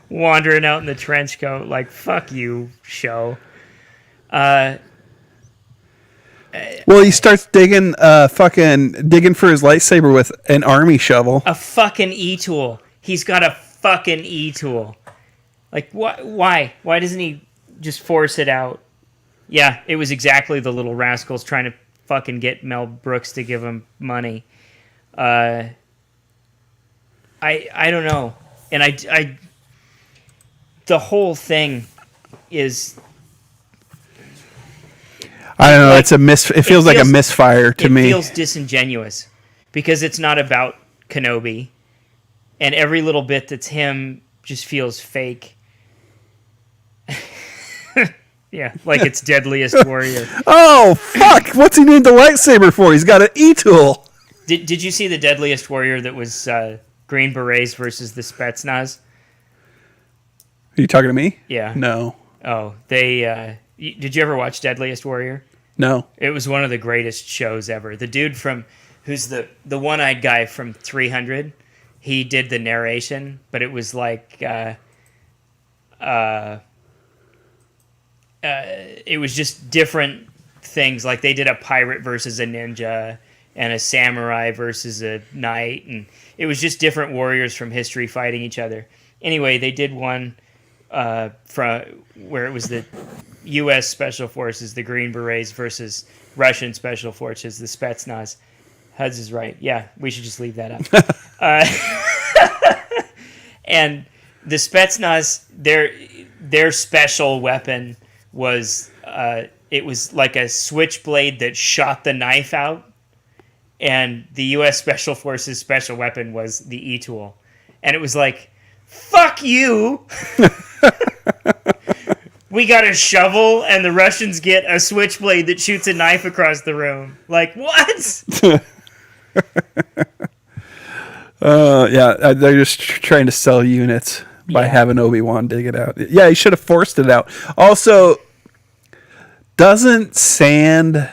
Speaker 2: wandering out in the trench coat, like, fuck you, show.
Speaker 1: Well, he starts digging for his lightsaber with an army shovel.
Speaker 2: A fucking e-tool. He's got a fucking e-tool. Like, why? Why doesn't he just force it out? Yeah, it was exactly the little rascals trying to fucking get Mel Brooks to give him money. I don't know. And I the whole thing is,
Speaker 1: I don't know. Like, it feels like a misfire to me.
Speaker 2: It feels disingenuous because it's not about Kenobi, and every little bit that's him just feels fake. Yeah, like it's Deadliest Warrior.
Speaker 1: Oh, fuck! What's he need the lightsaber for? He's got an e-tool.
Speaker 2: Did you see the Deadliest Warrior that was Green Berets versus the Spetsnaz?
Speaker 1: Are you talking to me?
Speaker 2: Yeah.
Speaker 1: No.
Speaker 2: Oh, they... did you ever watch Deadliest Warrior?
Speaker 1: No.
Speaker 2: It was one of the greatest shows ever. The dude who's the one-eyed guy from 300, he did the narration, but it was like... it was just different things. Like they did a pirate versus a ninja and a samurai versus a knight, and it was just different warriors from history fighting each other. Anyway, they did one from where it was the U.S. Special Forces, the Green Berets, versus Russian Special Forces, the Spetsnaz. Hudds is right. Yeah, we should just leave that up. And the Spetsnaz, their special weapon was it was like a switchblade that shot the knife out, and the U.S. Special Forces special weapon was the e-tool, and it was like, fuck you. We got a shovel, and the Russians get a switchblade that shoots a knife across the room. Like, what?
Speaker 1: Yeah, they're just trying to sell units by having Obi-Wan dig it out. Yeah, he should have forced it out. Also, doesn't sand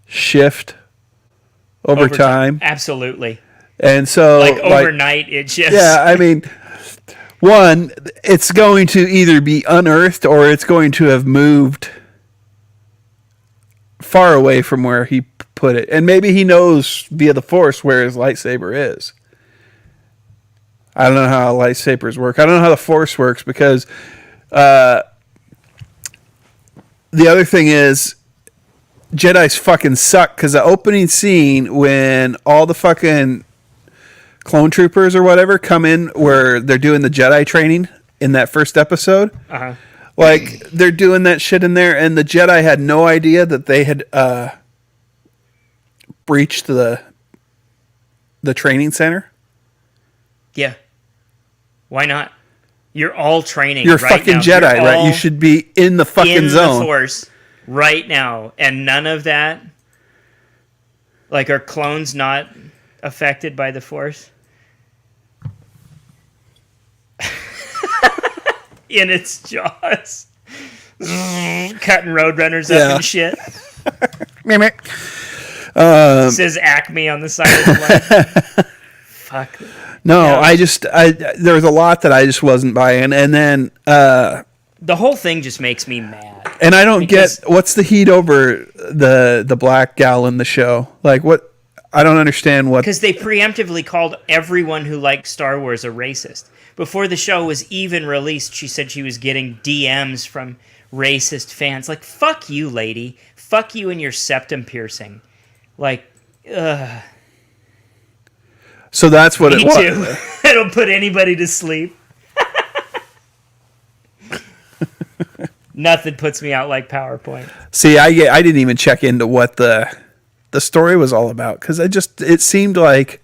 Speaker 1: shift over time?
Speaker 2: Absolutely.
Speaker 1: And so,
Speaker 2: like overnight, it just...
Speaker 1: Yeah, I mean, one, it's going to either be unearthed or it's going to have moved far away from where he put it. And maybe he knows via the Force where his lightsaber is. I don't know how lightsabers work. I don't know how the Force works because the other thing is Jedis fucking suck because the opening scene when all the fucking clone troopers or whatever come in where they're doing the Jedi training in that first episode.
Speaker 2: Uh-huh.
Speaker 1: Like, they're doing that shit in there, and the Jedi had no idea that they had breached the training center.
Speaker 2: Yeah. Why not? You're all training.
Speaker 1: You're
Speaker 2: right
Speaker 1: fucking
Speaker 2: now.
Speaker 1: Jedi, right? You should be in the fucking zone.
Speaker 2: In the Force right now. And none of that? Like, are clones not affected by the Force? In its jaws. Cutting roadrunners up and shit. Says Acme on the side of the line. Fuck.
Speaker 1: No, there was a lot that I just wasn't buying, and then
Speaker 2: the whole thing just makes me mad.
Speaker 1: And I don't get what's the heat over the black gal in the show. Like, what? I don't understand what...
Speaker 2: Because they preemptively called everyone who liked Star Wars a racist. Before the show was even released, she said she was getting DMs from racist fans. Like, fuck you, lady. Fuck you and your septum piercing. Like, ugh.
Speaker 1: So that's what
Speaker 2: Me
Speaker 1: it was.
Speaker 2: too. It'll put anybody to sleep. Nothing puts me out like PowerPoint.
Speaker 1: See, I didn't even check into what the story was all about, because it seemed like...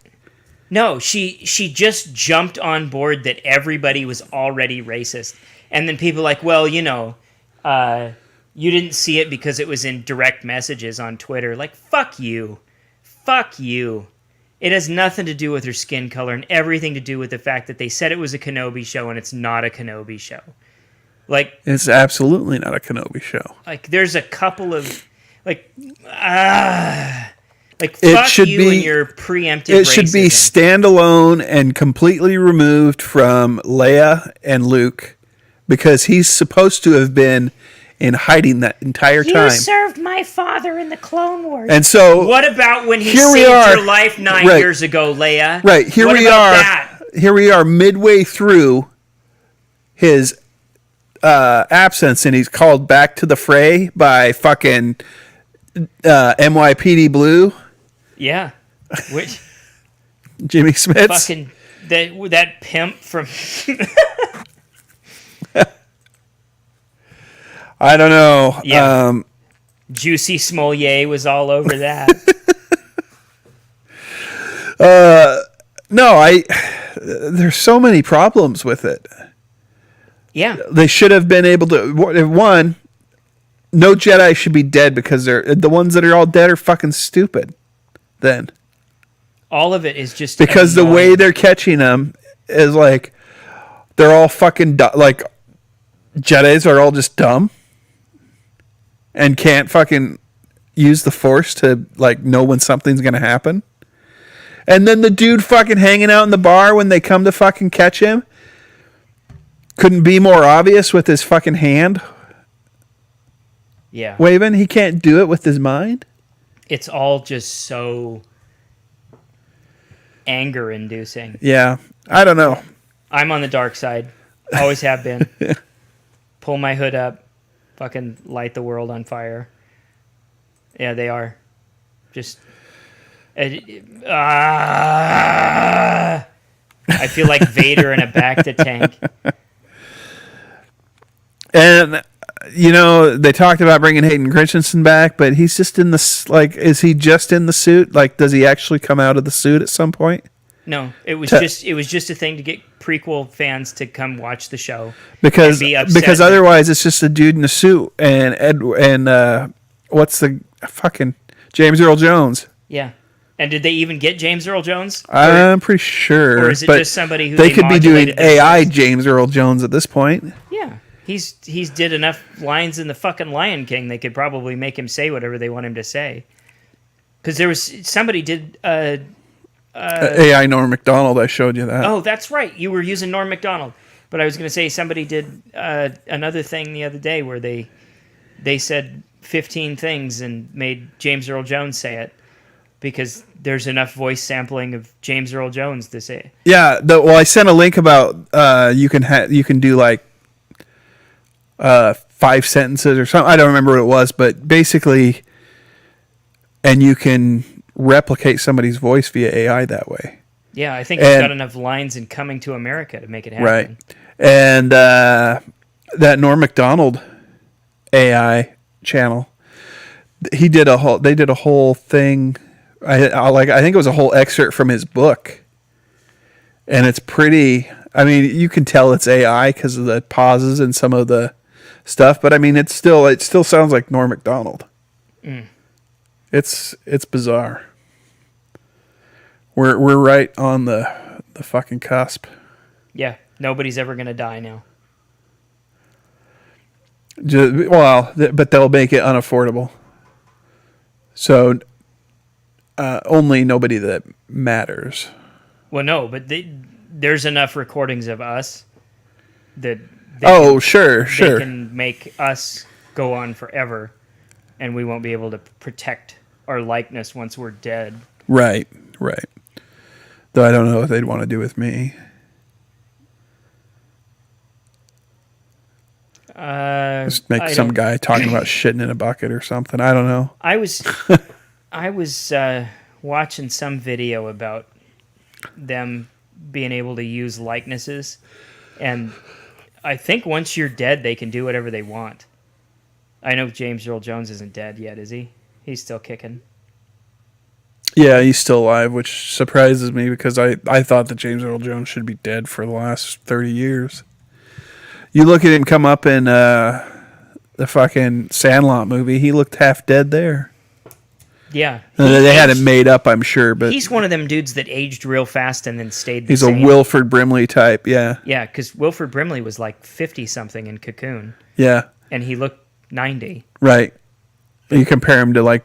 Speaker 2: No, she just jumped on board that everybody was already racist. And then people like, well, you didn't see it because it was in direct messages on Twitter. Like, fuck you. Fuck you. It has nothing to do with her skin color and everything to do with the fact that they said it was a Kenobi show and it's not a Kenobi show. Like,
Speaker 1: it's absolutely not a Kenobi show.
Speaker 2: Like, there's a couple of, like, fuck
Speaker 1: should
Speaker 2: you
Speaker 1: be,
Speaker 2: and your preemptive
Speaker 1: It should be standalone and completely removed from Leia and Luke, because he's supposed to have been in hiding that entire time.
Speaker 2: You served my father in the Clone Wars.
Speaker 1: And so...
Speaker 2: What about when he saved your life 9 years ago, Leia?
Speaker 1: Right, here
Speaker 2: what
Speaker 1: we
Speaker 2: about
Speaker 1: are.
Speaker 2: That?
Speaker 1: Here we are midway through his absence, and he's called back to the fray by fucking NYPD Blue.
Speaker 2: Yeah. Which
Speaker 1: Jimmy Smits.
Speaker 2: Fucking that pimp from
Speaker 1: I don't know.
Speaker 2: Yeah. Juicy Smollier was all over that.
Speaker 1: No, there's so many problems with it.
Speaker 2: Yeah.
Speaker 1: They should have been able to... One, no Jedi should be dead, because the ones that are all dead are fucking stupid. Then.
Speaker 2: All of it is just...
Speaker 1: Because
Speaker 2: annoying.
Speaker 1: the way they're catching them is like... They're all fucking... Like, Jedis are all just dumb. And can't fucking use the Force to, like, know when something's going to happen. And then the dude fucking hanging out in the bar when they come to fucking catch him couldn't be more obvious with his fucking hand waving. He can't do it with his mind.
Speaker 2: It's all just so anger-inducing.
Speaker 1: Yeah, I don't know.
Speaker 2: I'm on the dark side. Always have been. Pull my hood up. Fucking light the world on fire. Yeah, they are. Just... I feel like Vader in a Bacta tank.
Speaker 1: And, they talked about bringing Hayden Christensen back, but he's just in the... Like, is he just in the suit? Like, does he actually come out of the suit at some point?
Speaker 2: No, it was just a thing to get prequel fans to come watch the show
Speaker 1: because
Speaker 2: be
Speaker 1: otherwise it's just a dude in a suit and what's the fucking James Earl Jones.
Speaker 2: Yeah, and did they even get James Earl Jones?
Speaker 1: I'm pretty sure.
Speaker 2: Or is it just somebody who
Speaker 1: they could be doing AI
Speaker 2: voice?
Speaker 1: James Earl Jones at this point?
Speaker 2: Yeah, he's did enough lines in the fucking Lion King. They could probably make him say whatever they want him to say. Because there was somebody did.
Speaker 1: AI Norm Macdonald, I showed you that.
Speaker 2: Oh, that's right. You were using Norm Macdonald. But I was going to say somebody did another thing the other day where they said 15 things and made James Earl Jones say it because there's enough voice sampling of James Earl Jones to say it.
Speaker 1: Yeah. Well, I sent a link about you can do like 5 sentences or something. I don't remember what it was, but basically, and you can replicate somebody's voice via AI that way.
Speaker 2: Yeah, I think it's got enough lines in Coming to America to make it happen.
Speaker 1: Right. And that Norm Macdonald AI channel, they did a whole thing. I think it was a whole excerpt from his book. And it's pretty, I mean, you can tell it's AI because of the pauses and some of the stuff, but I mean, it still sounds like Norm Macdonald. Mm. It's bizarre. We're right on the fucking cusp.
Speaker 2: Yeah, nobody's ever gonna die now.
Speaker 1: But they'll make it unaffordable. So only nobody that matters.
Speaker 2: Well, no, but there's enough recordings of us that
Speaker 1: sure
Speaker 2: they can make us go on forever, and we won't be able to protect our likeness once we're dead.
Speaker 1: Right. Right. Though I don't know what they'd want to do with me. Just make some guy talking about shitting in a bucket or something. I don't know.
Speaker 2: I was watching some video about them being able to use likenesses, and I think once you're dead, they can do whatever they want. I know James Earl Jones isn't dead yet, is he? He's still kicking.
Speaker 1: Yeah, he's still alive, which surprises me because I thought that James Earl Jones should be dead for the last 30 years. You look at him come up in the fucking Sandlot movie, he looked half dead there.
Speaker 2: Yeah.
Speaker 1: They had him made up, I'm sure, but
Speaker 2: he's one of them dudes that aged real fast and then stayed the
Speaker 1: he's
Speaker 2: same.
Speaker 1: a Wilford Brimley type, yeah.
Speaker 2: Yeah, because Wilford Brimley was like 50-something in Cocoon.
Speaker 1: Yeah.
Speaker 2: And he looked 90.
Speaker 1: Right. You compare him to like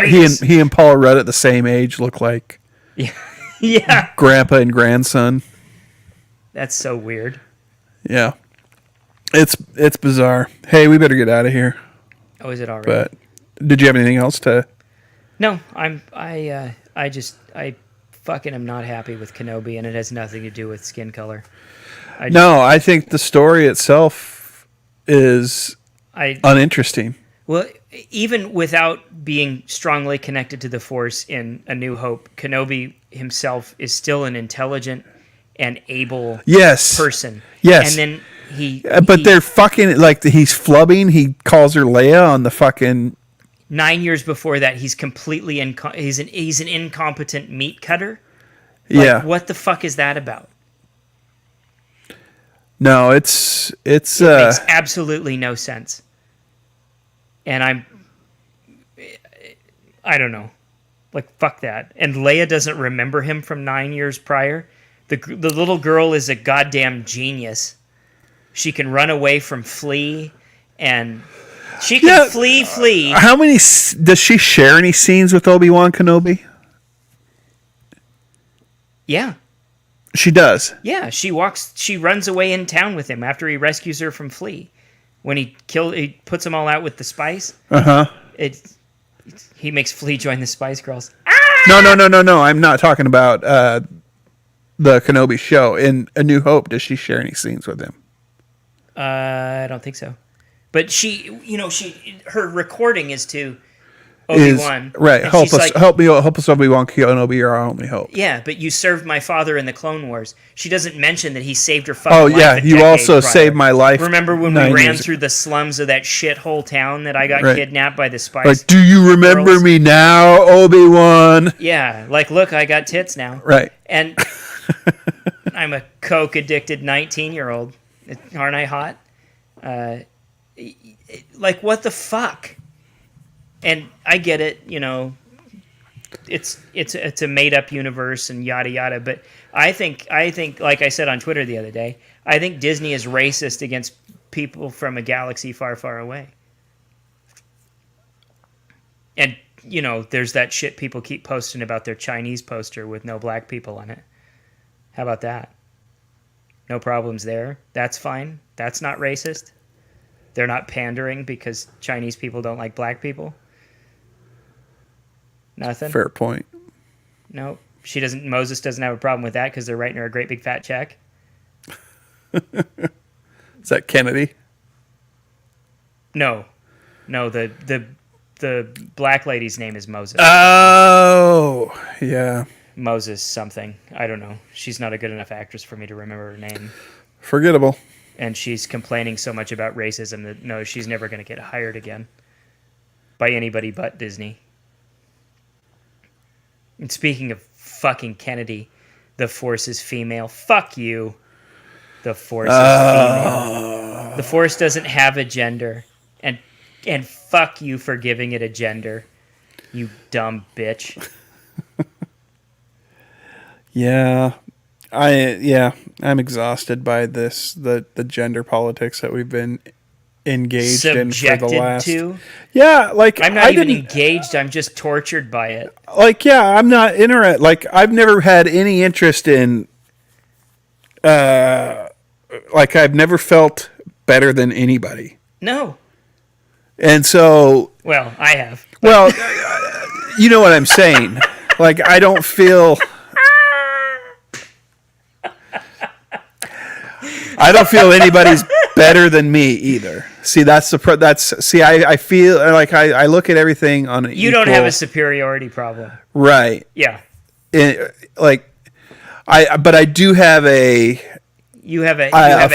Speaker 1: he and Paul Rudd at the same age look like
Speaker 2: yeah,
Speaker 1: grandpa and grandson.
Speaker 2: That's so weird.
Speaker 1: Yeah. It's bizarre. Hey, we better get out of here.
Speaker 2: Oh, is it already?
Speaker 1: But did you have anything else to?
Speaker 2: No, I fucking am not happy with Kenobi, and it has nothing to do with skin color.
Speaker 1: I think the story itself is uninteresting.
Speaker 2: Well, even without being strongly connected to the Force in A New Hope, Kenobi himself is still an intelligent and able person.
Speaker 1: Yes.
Speaker 2: And then
Speaker 1: But they're fucking, like, he's flubbing. He calls her Leia on the fucking...
Speaker 2: 9 years before that, he's completely... he's an incompetent meat cutter.
Speaker 1: Yeah.
Speaker 2: What the fuck is that about?
Speaker 1: No, it makes
Speaker 2: absolutely no sense. And I don't know. Like, fuck that. And Leia doesn't remember him from 9 years prior. The little girl is a goddamn genius. She can run away from Flea, and she can flee.
Speaker 1: How many... Does she share any scenes with Obi-Wan Kenobi?
Speaker 2: Yeah.
Speaker 1: She does?
Speaker 2: Yeah, she runs away in town with him after he rescues her from Flea. When he puts them all out with the spice. He makes Flea join the Spice Girls.
Speaker 1: No. I'm not talking about the Kenobi show. In A New Hope, does she share any scenes with him?
Speaker 2: I don't think so. But her recording is to Obi-Wan.
Speaker 1: Right. Help us, Obi-Wan Kenobi, you're our only hope.
Speaker 2: Yeah, but you served my father in the Clone Wars. She doesn't mention that he saved her fucking life.
Speaker 1: Oh, yeah, you also saved my life.
Speaker 2: Remember when we ran through the slums of that shithole town that I got kidnapped by the Spice
Speaker 1: Like, do you remember me now, Obi-Wan?
Speaker 2: Yeah, like, look, I got tits now.
Speaker 1: Right.
Speaker 2: And I'm a coke-addicted 19-year-old. Aren't I hot? Like, what the fuck? And I get it, it's a made up universe and yada yada. But I think, like I said on Twitter the other day, I think Disney is racist against people from a galaxy far, far away. And there's that shit people keep posting about their Chinese poster with no black people on it. How about that? No problems there. That's fine. That's not racist. They're not pandering because Chinese people don't like black people. Nothing.
Speaker 1: Fair point.
Speaker 2: No, Moses doesn't have a problem with that because they're writing her a great big fat check.
Speaker 1: Is that Kennedy?
Speaker 2: No, the black lady's name is Moses.
Speaker 1: Oh, yeah.
Speaker 2: Moses something. I don't know. She's not a good enough actress for me to remember her name.
Speaker 1: Forgettable.
Speaker 2: And she's complaining so much about racism that no, she's never going to get hired again by anybody but Disney. And speaking of fucking Kennedy, the Force is female. Fuck you. The Force is female. The Force doesn't have a gender. And fuck you for giving it a gender. You dumb bitch.
Speaker 1: Yeah. I'm exhausted by the gender politics that we've been engaged in for the last... Yeah, like...
Speaker 2: I'm not even engaged, I'm just tortured by it.
Speaker 1: Like, yeah, I'm not interested. Like, I've never had any interest in... like, I've never felt better than anybody.
Speaker 2: No.
Speaker 1: And so...
Speaker 2: Well, I have.
Speaker 1: Well, you know what I'm saying. Like, I don't feel anybody's better than me either. See, I feel like I look at everything on an
Speaker 2: You don't have a superiority problem.
Speaker 1: Right.
Speaker 2: Yeah.
Speaker 1: But I do have a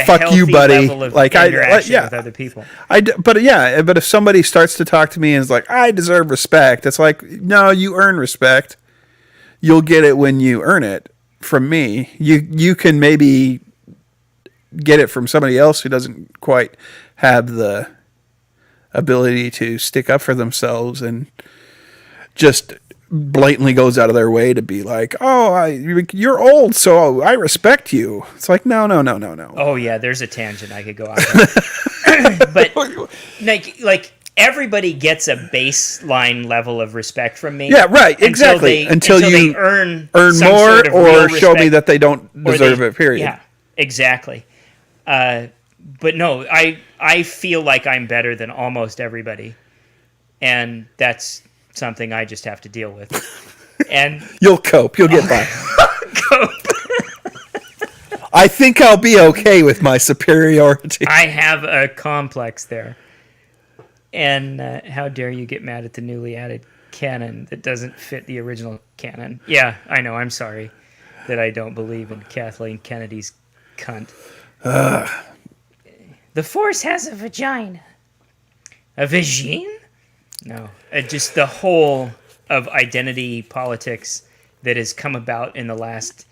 Speaker 1: fuck
Speaker 2: healthy
Speaker 1: you, buddy.
Speaker 2: level of
Speaker 1: Like
Speaker 2: interaction with other people.
Speaker 1: But if somebody starts to talk to me and is like, I deserve respect, it's like, no, you earn respect. You'll get it when you earn it from me. You can maybe get it from somebody else who doesn't quite have the ability to stick up for themselves and just blatantly goes out of their way to be like, oh, you're old, so I respect you. It's like, no.
Speaker 2: Oh yeah, there's a tangent I could go on. But like everybody gets a baseline level of respect from me.
Speaker 1: Yeah, right, exactly. Until
Speaker 2: they earn
Speaker 1: more
Speaker 2: sort of
Speaker 1: or
Speaker 2: real
Speaker 1: show me
Speaker 2: respect,
Speaker 1: that they don't deserve it, period.
Speaker 2: Yeah, exactly. But no, I feel like I'm better than almost everybody. And that's something I just have to deal with. And
Speaker 1: you'll cope. You'll get by.
Speaker 2: Cope.
Speaker 1: I think I'll be okay with my superiority.
Speaker 2: I have a complex there. And how dare you get mad at the newly added canon that doesn't fit the original canon? Yeah, I know. I'm sorry that I don't believe in Kathleen Kennedy's cunt. The Force has a vagina. A vagine? No. Just the whole of identity politics that has come about in the last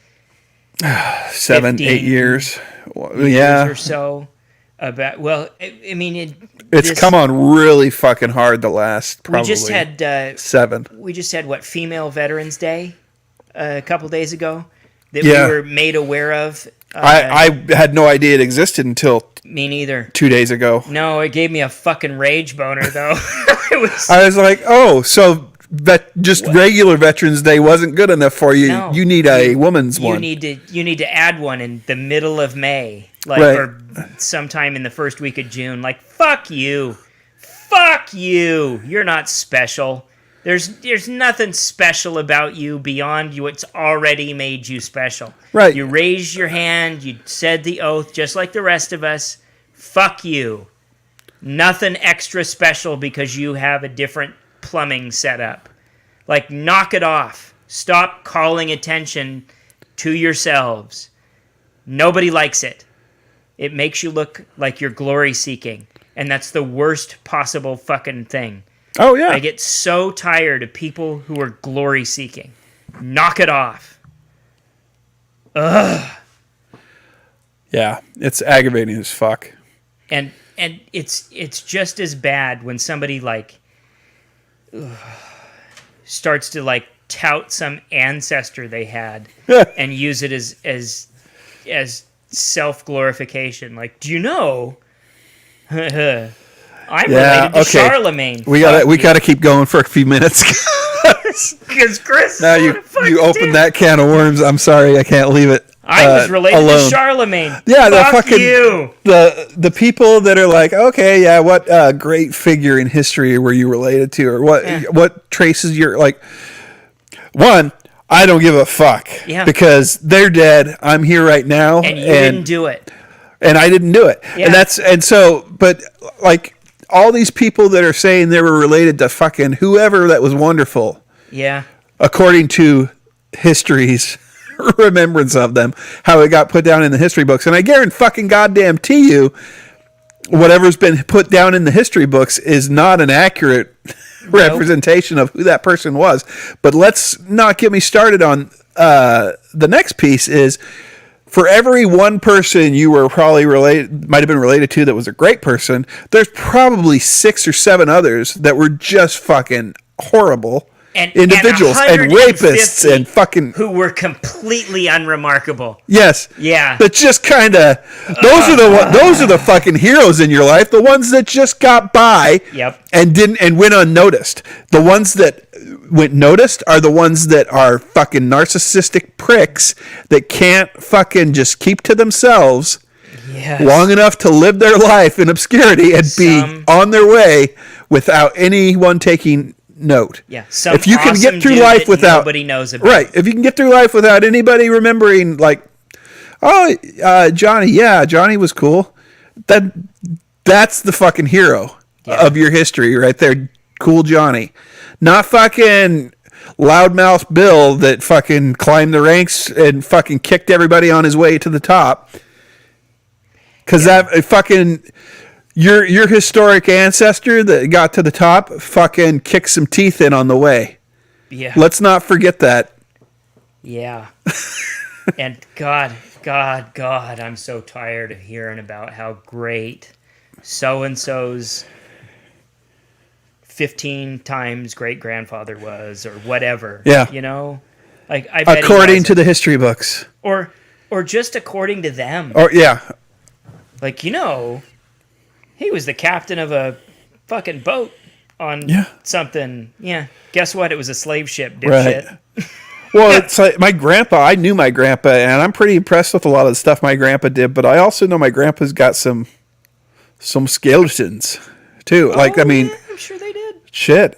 Speaker 1: 7-8 years. Yeah.
Speaker 2: Or so. I mean,
Speaker 1: it's come on really fucking hard the last probably
Speaker 2: we just had
Speaker 1: 7.
Speaker 2: We just had Female Veterans Day a couple days ago that
Speaker 1: we
Speaker 2: were made aware of.
Speaker 1: I had no idea it existed until
Speaker 2: me neither.
Speaker 1: 2 days ago.
Speaker 2: No, it gave me a fucking rage boner though.
Speaker 1: I was like, oh, so regular Veterans Day wasn't good enough for you.
Speaker 2: No,
Speaker 1: you need a woman's one.
Speaker 2: You need to add one in the middle of May, or sometime in the first week of June. Like, fuck you, you're not special. There's nothing special about you beyond what's already made you special.
Speaker 1: Right.
Speaker 2: You raised your hand, you said the oath just like the rest of us. Fuck you. Nothing extra special because you have a different plumbing setup. Like, knock it off. Stop calling attention to yourselves. Nobody likes it. It makes you look like you're glory seeking. And that's the worst possible fucking thing.
Speaker 1: Oh, yeah.
Speaker 2: I get so tired of people who are glory seeking. Knock it off. Ugh.
Speaker 1: Yeah, it's aggravating as fuck.
Speaker 2: And it's just as bad when somebody starts to tout some ancestor they had and use it as self-glorification. Like, do you know? I'm related to Charlemagne.
Speaker 1: We gotta keep going for a few minutes.
Speaker 2: Because Chris,
Speaker 1: now you opened that can of worms. I'm sorry, I can't leave it.
Speaker 2: I was related
Speaker 1: alone.
Speaker 2: to Charlemagne.
Speaker 1: Yeah,
Speaker 2: fuck you.
Speaker 1: The people that are like, okay, yeah, what great figure in history were you related to, or what traces your like? One, I don't give a fuck.
Speaker 2: Yeah.
Speaker 1: Because they're dead. I'm here right now,
Speaker 2: and you didn't do it.
Speaker 1: And I didn't do it.
Speaker 2: Yeah.
Speaker 1: But like all these people that are saying they were related to fucking whoever that was wonderful.
Speaker 2: Yeah.
Speaker 1: According to history's remembrance of them, how it got put down in the history books. And I guarantee you, whatever's been put down in the history books is not an accurate representation of who that person was. But let's not get me started on the next piece is, for every one person you were probably might have been related to that was a great person, there's probably 6 or 7 others that were just fucking horrible individuals and rapists and fucking
Speaker 2: who were completely unremarkable.
Speaker 1: Yes.
Speaker 2: Yeah.
Speaker 1: But just kind of those are the fucking heroes in your life, the ones that just got by.
Speaker 2: Yep.
Speaker 1: And went unnoticed. The ones that went noticed are the ones that are fucking narcissistic pricks that can't fucking just keep to themselves long enough to live their life in obscurity and be on their way without anyone taking note.
Speaker 2: Yeah, some
Speaker 1: if you can
Speaker 2: awesome
Speaker 1: get through
Speaker 2: dude
Speaker 1: life
Speaker 2: that
Speaker 1: without
Speaker 2: nobody knows about.
Speaker 1: right, if you can get through life without anybody remembering, like, oh, Johnny, yeah, Johnny was cool. That's the fucking hero of your history right there. Cool Johnny, not fucking loudmouth Bill that fucking climbed the ranks and fucking kicked everybody on his way to the top. Because that fucking your historic ancestor that got to the top fucking kicked some teeth in on the way.
Speaker 2: Yeah.
Speaker 1: Let's not forget that.
Speaker 2: Yeah. And God, I'm so tired of hearing about how great so-and-so's 15 times great-grandfather was or whatever.
Speaker 1: Yeah.
Speaker 2: You know? Like, I bet
Speaker 1: according to the history books.
Speaker 2: Or just according to them.
Speaker 1: Or, yeah.
Speaker 2: Like, you know, he was the captain of a fucking boat on something. Yeah. Guess what? It was a slave ship, dipshit.
Speaker 1: Right. Well, it's like my grandpa. I knew my grandpa, and I'm pretty impressed with a lot of the stuff my grandpa did. But I also know my grandpa's got some skeletons too. Like, I mean,
Speaker 2: I'm sure they did.
Speaker 1: Shit.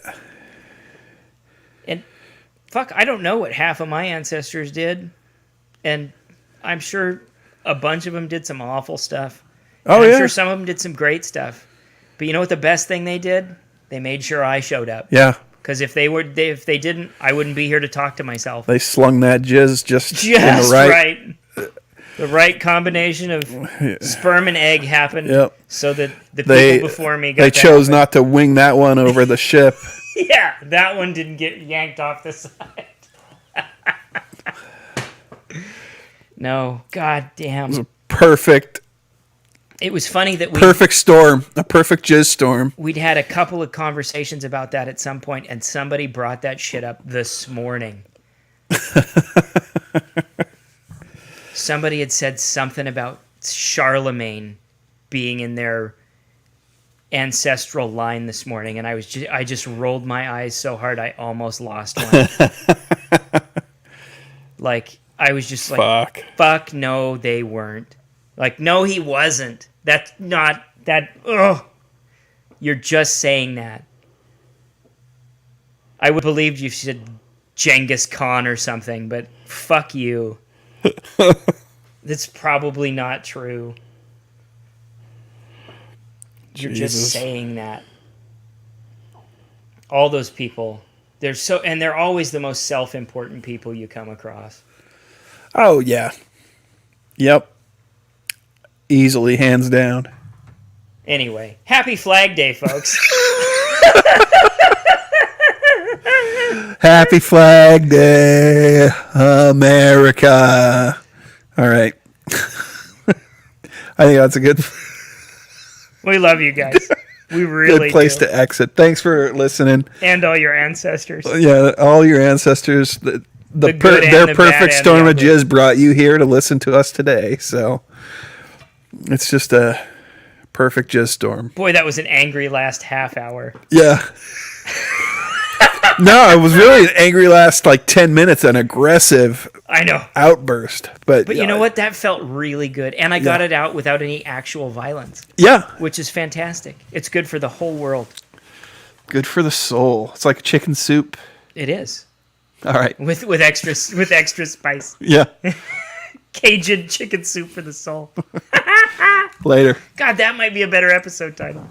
Speaker 2: And fuck, I don't know what half of my ancestors did, and I'm sure a bunch of them did some awful stuff.
Speaker 1: Oh,
Speaker 2: I'm
Speaker 1: yeah.
Speaker 2: sure some of them did some great stuff. But you know what the best thing they did? They made sure I showed up.
Speaker 1: Yeah.
Speaker 2: Because if they didn't, I wouldn't be here to talk to myself.
Speaker 1: They slung that jizz just in the
Speaker 2: right. The right combination of sperm and egg happened so that the people before me got
Speaker 1: They chose not to wing that one over the ship.
Speaker 2: Yeah, that one didn't get yanked off the side. No, god damn.
Speaker 1: It was perfect.
Speaker 2: It was funny that
Speaker 1: perfect storm, a perfect jizz storm.
Speaker 2: We'd had a couple of conversations about that at some point, and somebody brought that shit up this morning. Somebody had said something about Charlemagne being in their ancestral line this morning, and I just rolled my eyes so hard I almost lost one. Like, I was just like, fuck no, they weren't. Like, no, he wasn't. That's not that. Ugh. You're just saying that. I would believe you said Genghis Khan or something, but fuck you. That's probably not true. You're just saying that. All those people, they're always the most self-important people you come across.
Speaker 1: Oh, yeah. Yep. Easily, hands down.
Speaker 2: Anyway, happy Flag Day, folks.
Speaker 1: Happy Flag Day, America. All right. I think that's a good...
Speaker 2: We love you guys. We really
Speaker 1: good place to exit. Thanks for listening.
Speaker 2: And all your ancestors.
Speaker 1: Yeah, all your ancestors. Their perfect storm of jizz brought you here to listen to us today, so... It's just a perfect jizz storm.
Speaker 2: Boy, that was an angry last half hour.
Speaker 1: Yeah. No, it was really an angry last 10 minutes, an aggressive outburst. But
Speaker 2: you know what? That felt really good. And I got it out without any actual violence.
Speaker 1: Yeah.
Speaker 2: Which is fantastic. It's good for the whole world.
Speaker 1: Good for the soul. It's like chicken soup.
Speaker 2: It is.
Speaker 1: All right.
Speaker 2: With extra spice.
Speaker 1: Yeah.
Speaker 2: Cajun chicken soup for the soul.
Speaker 1: Later.
Speaker 2: God, that might be a better episode title.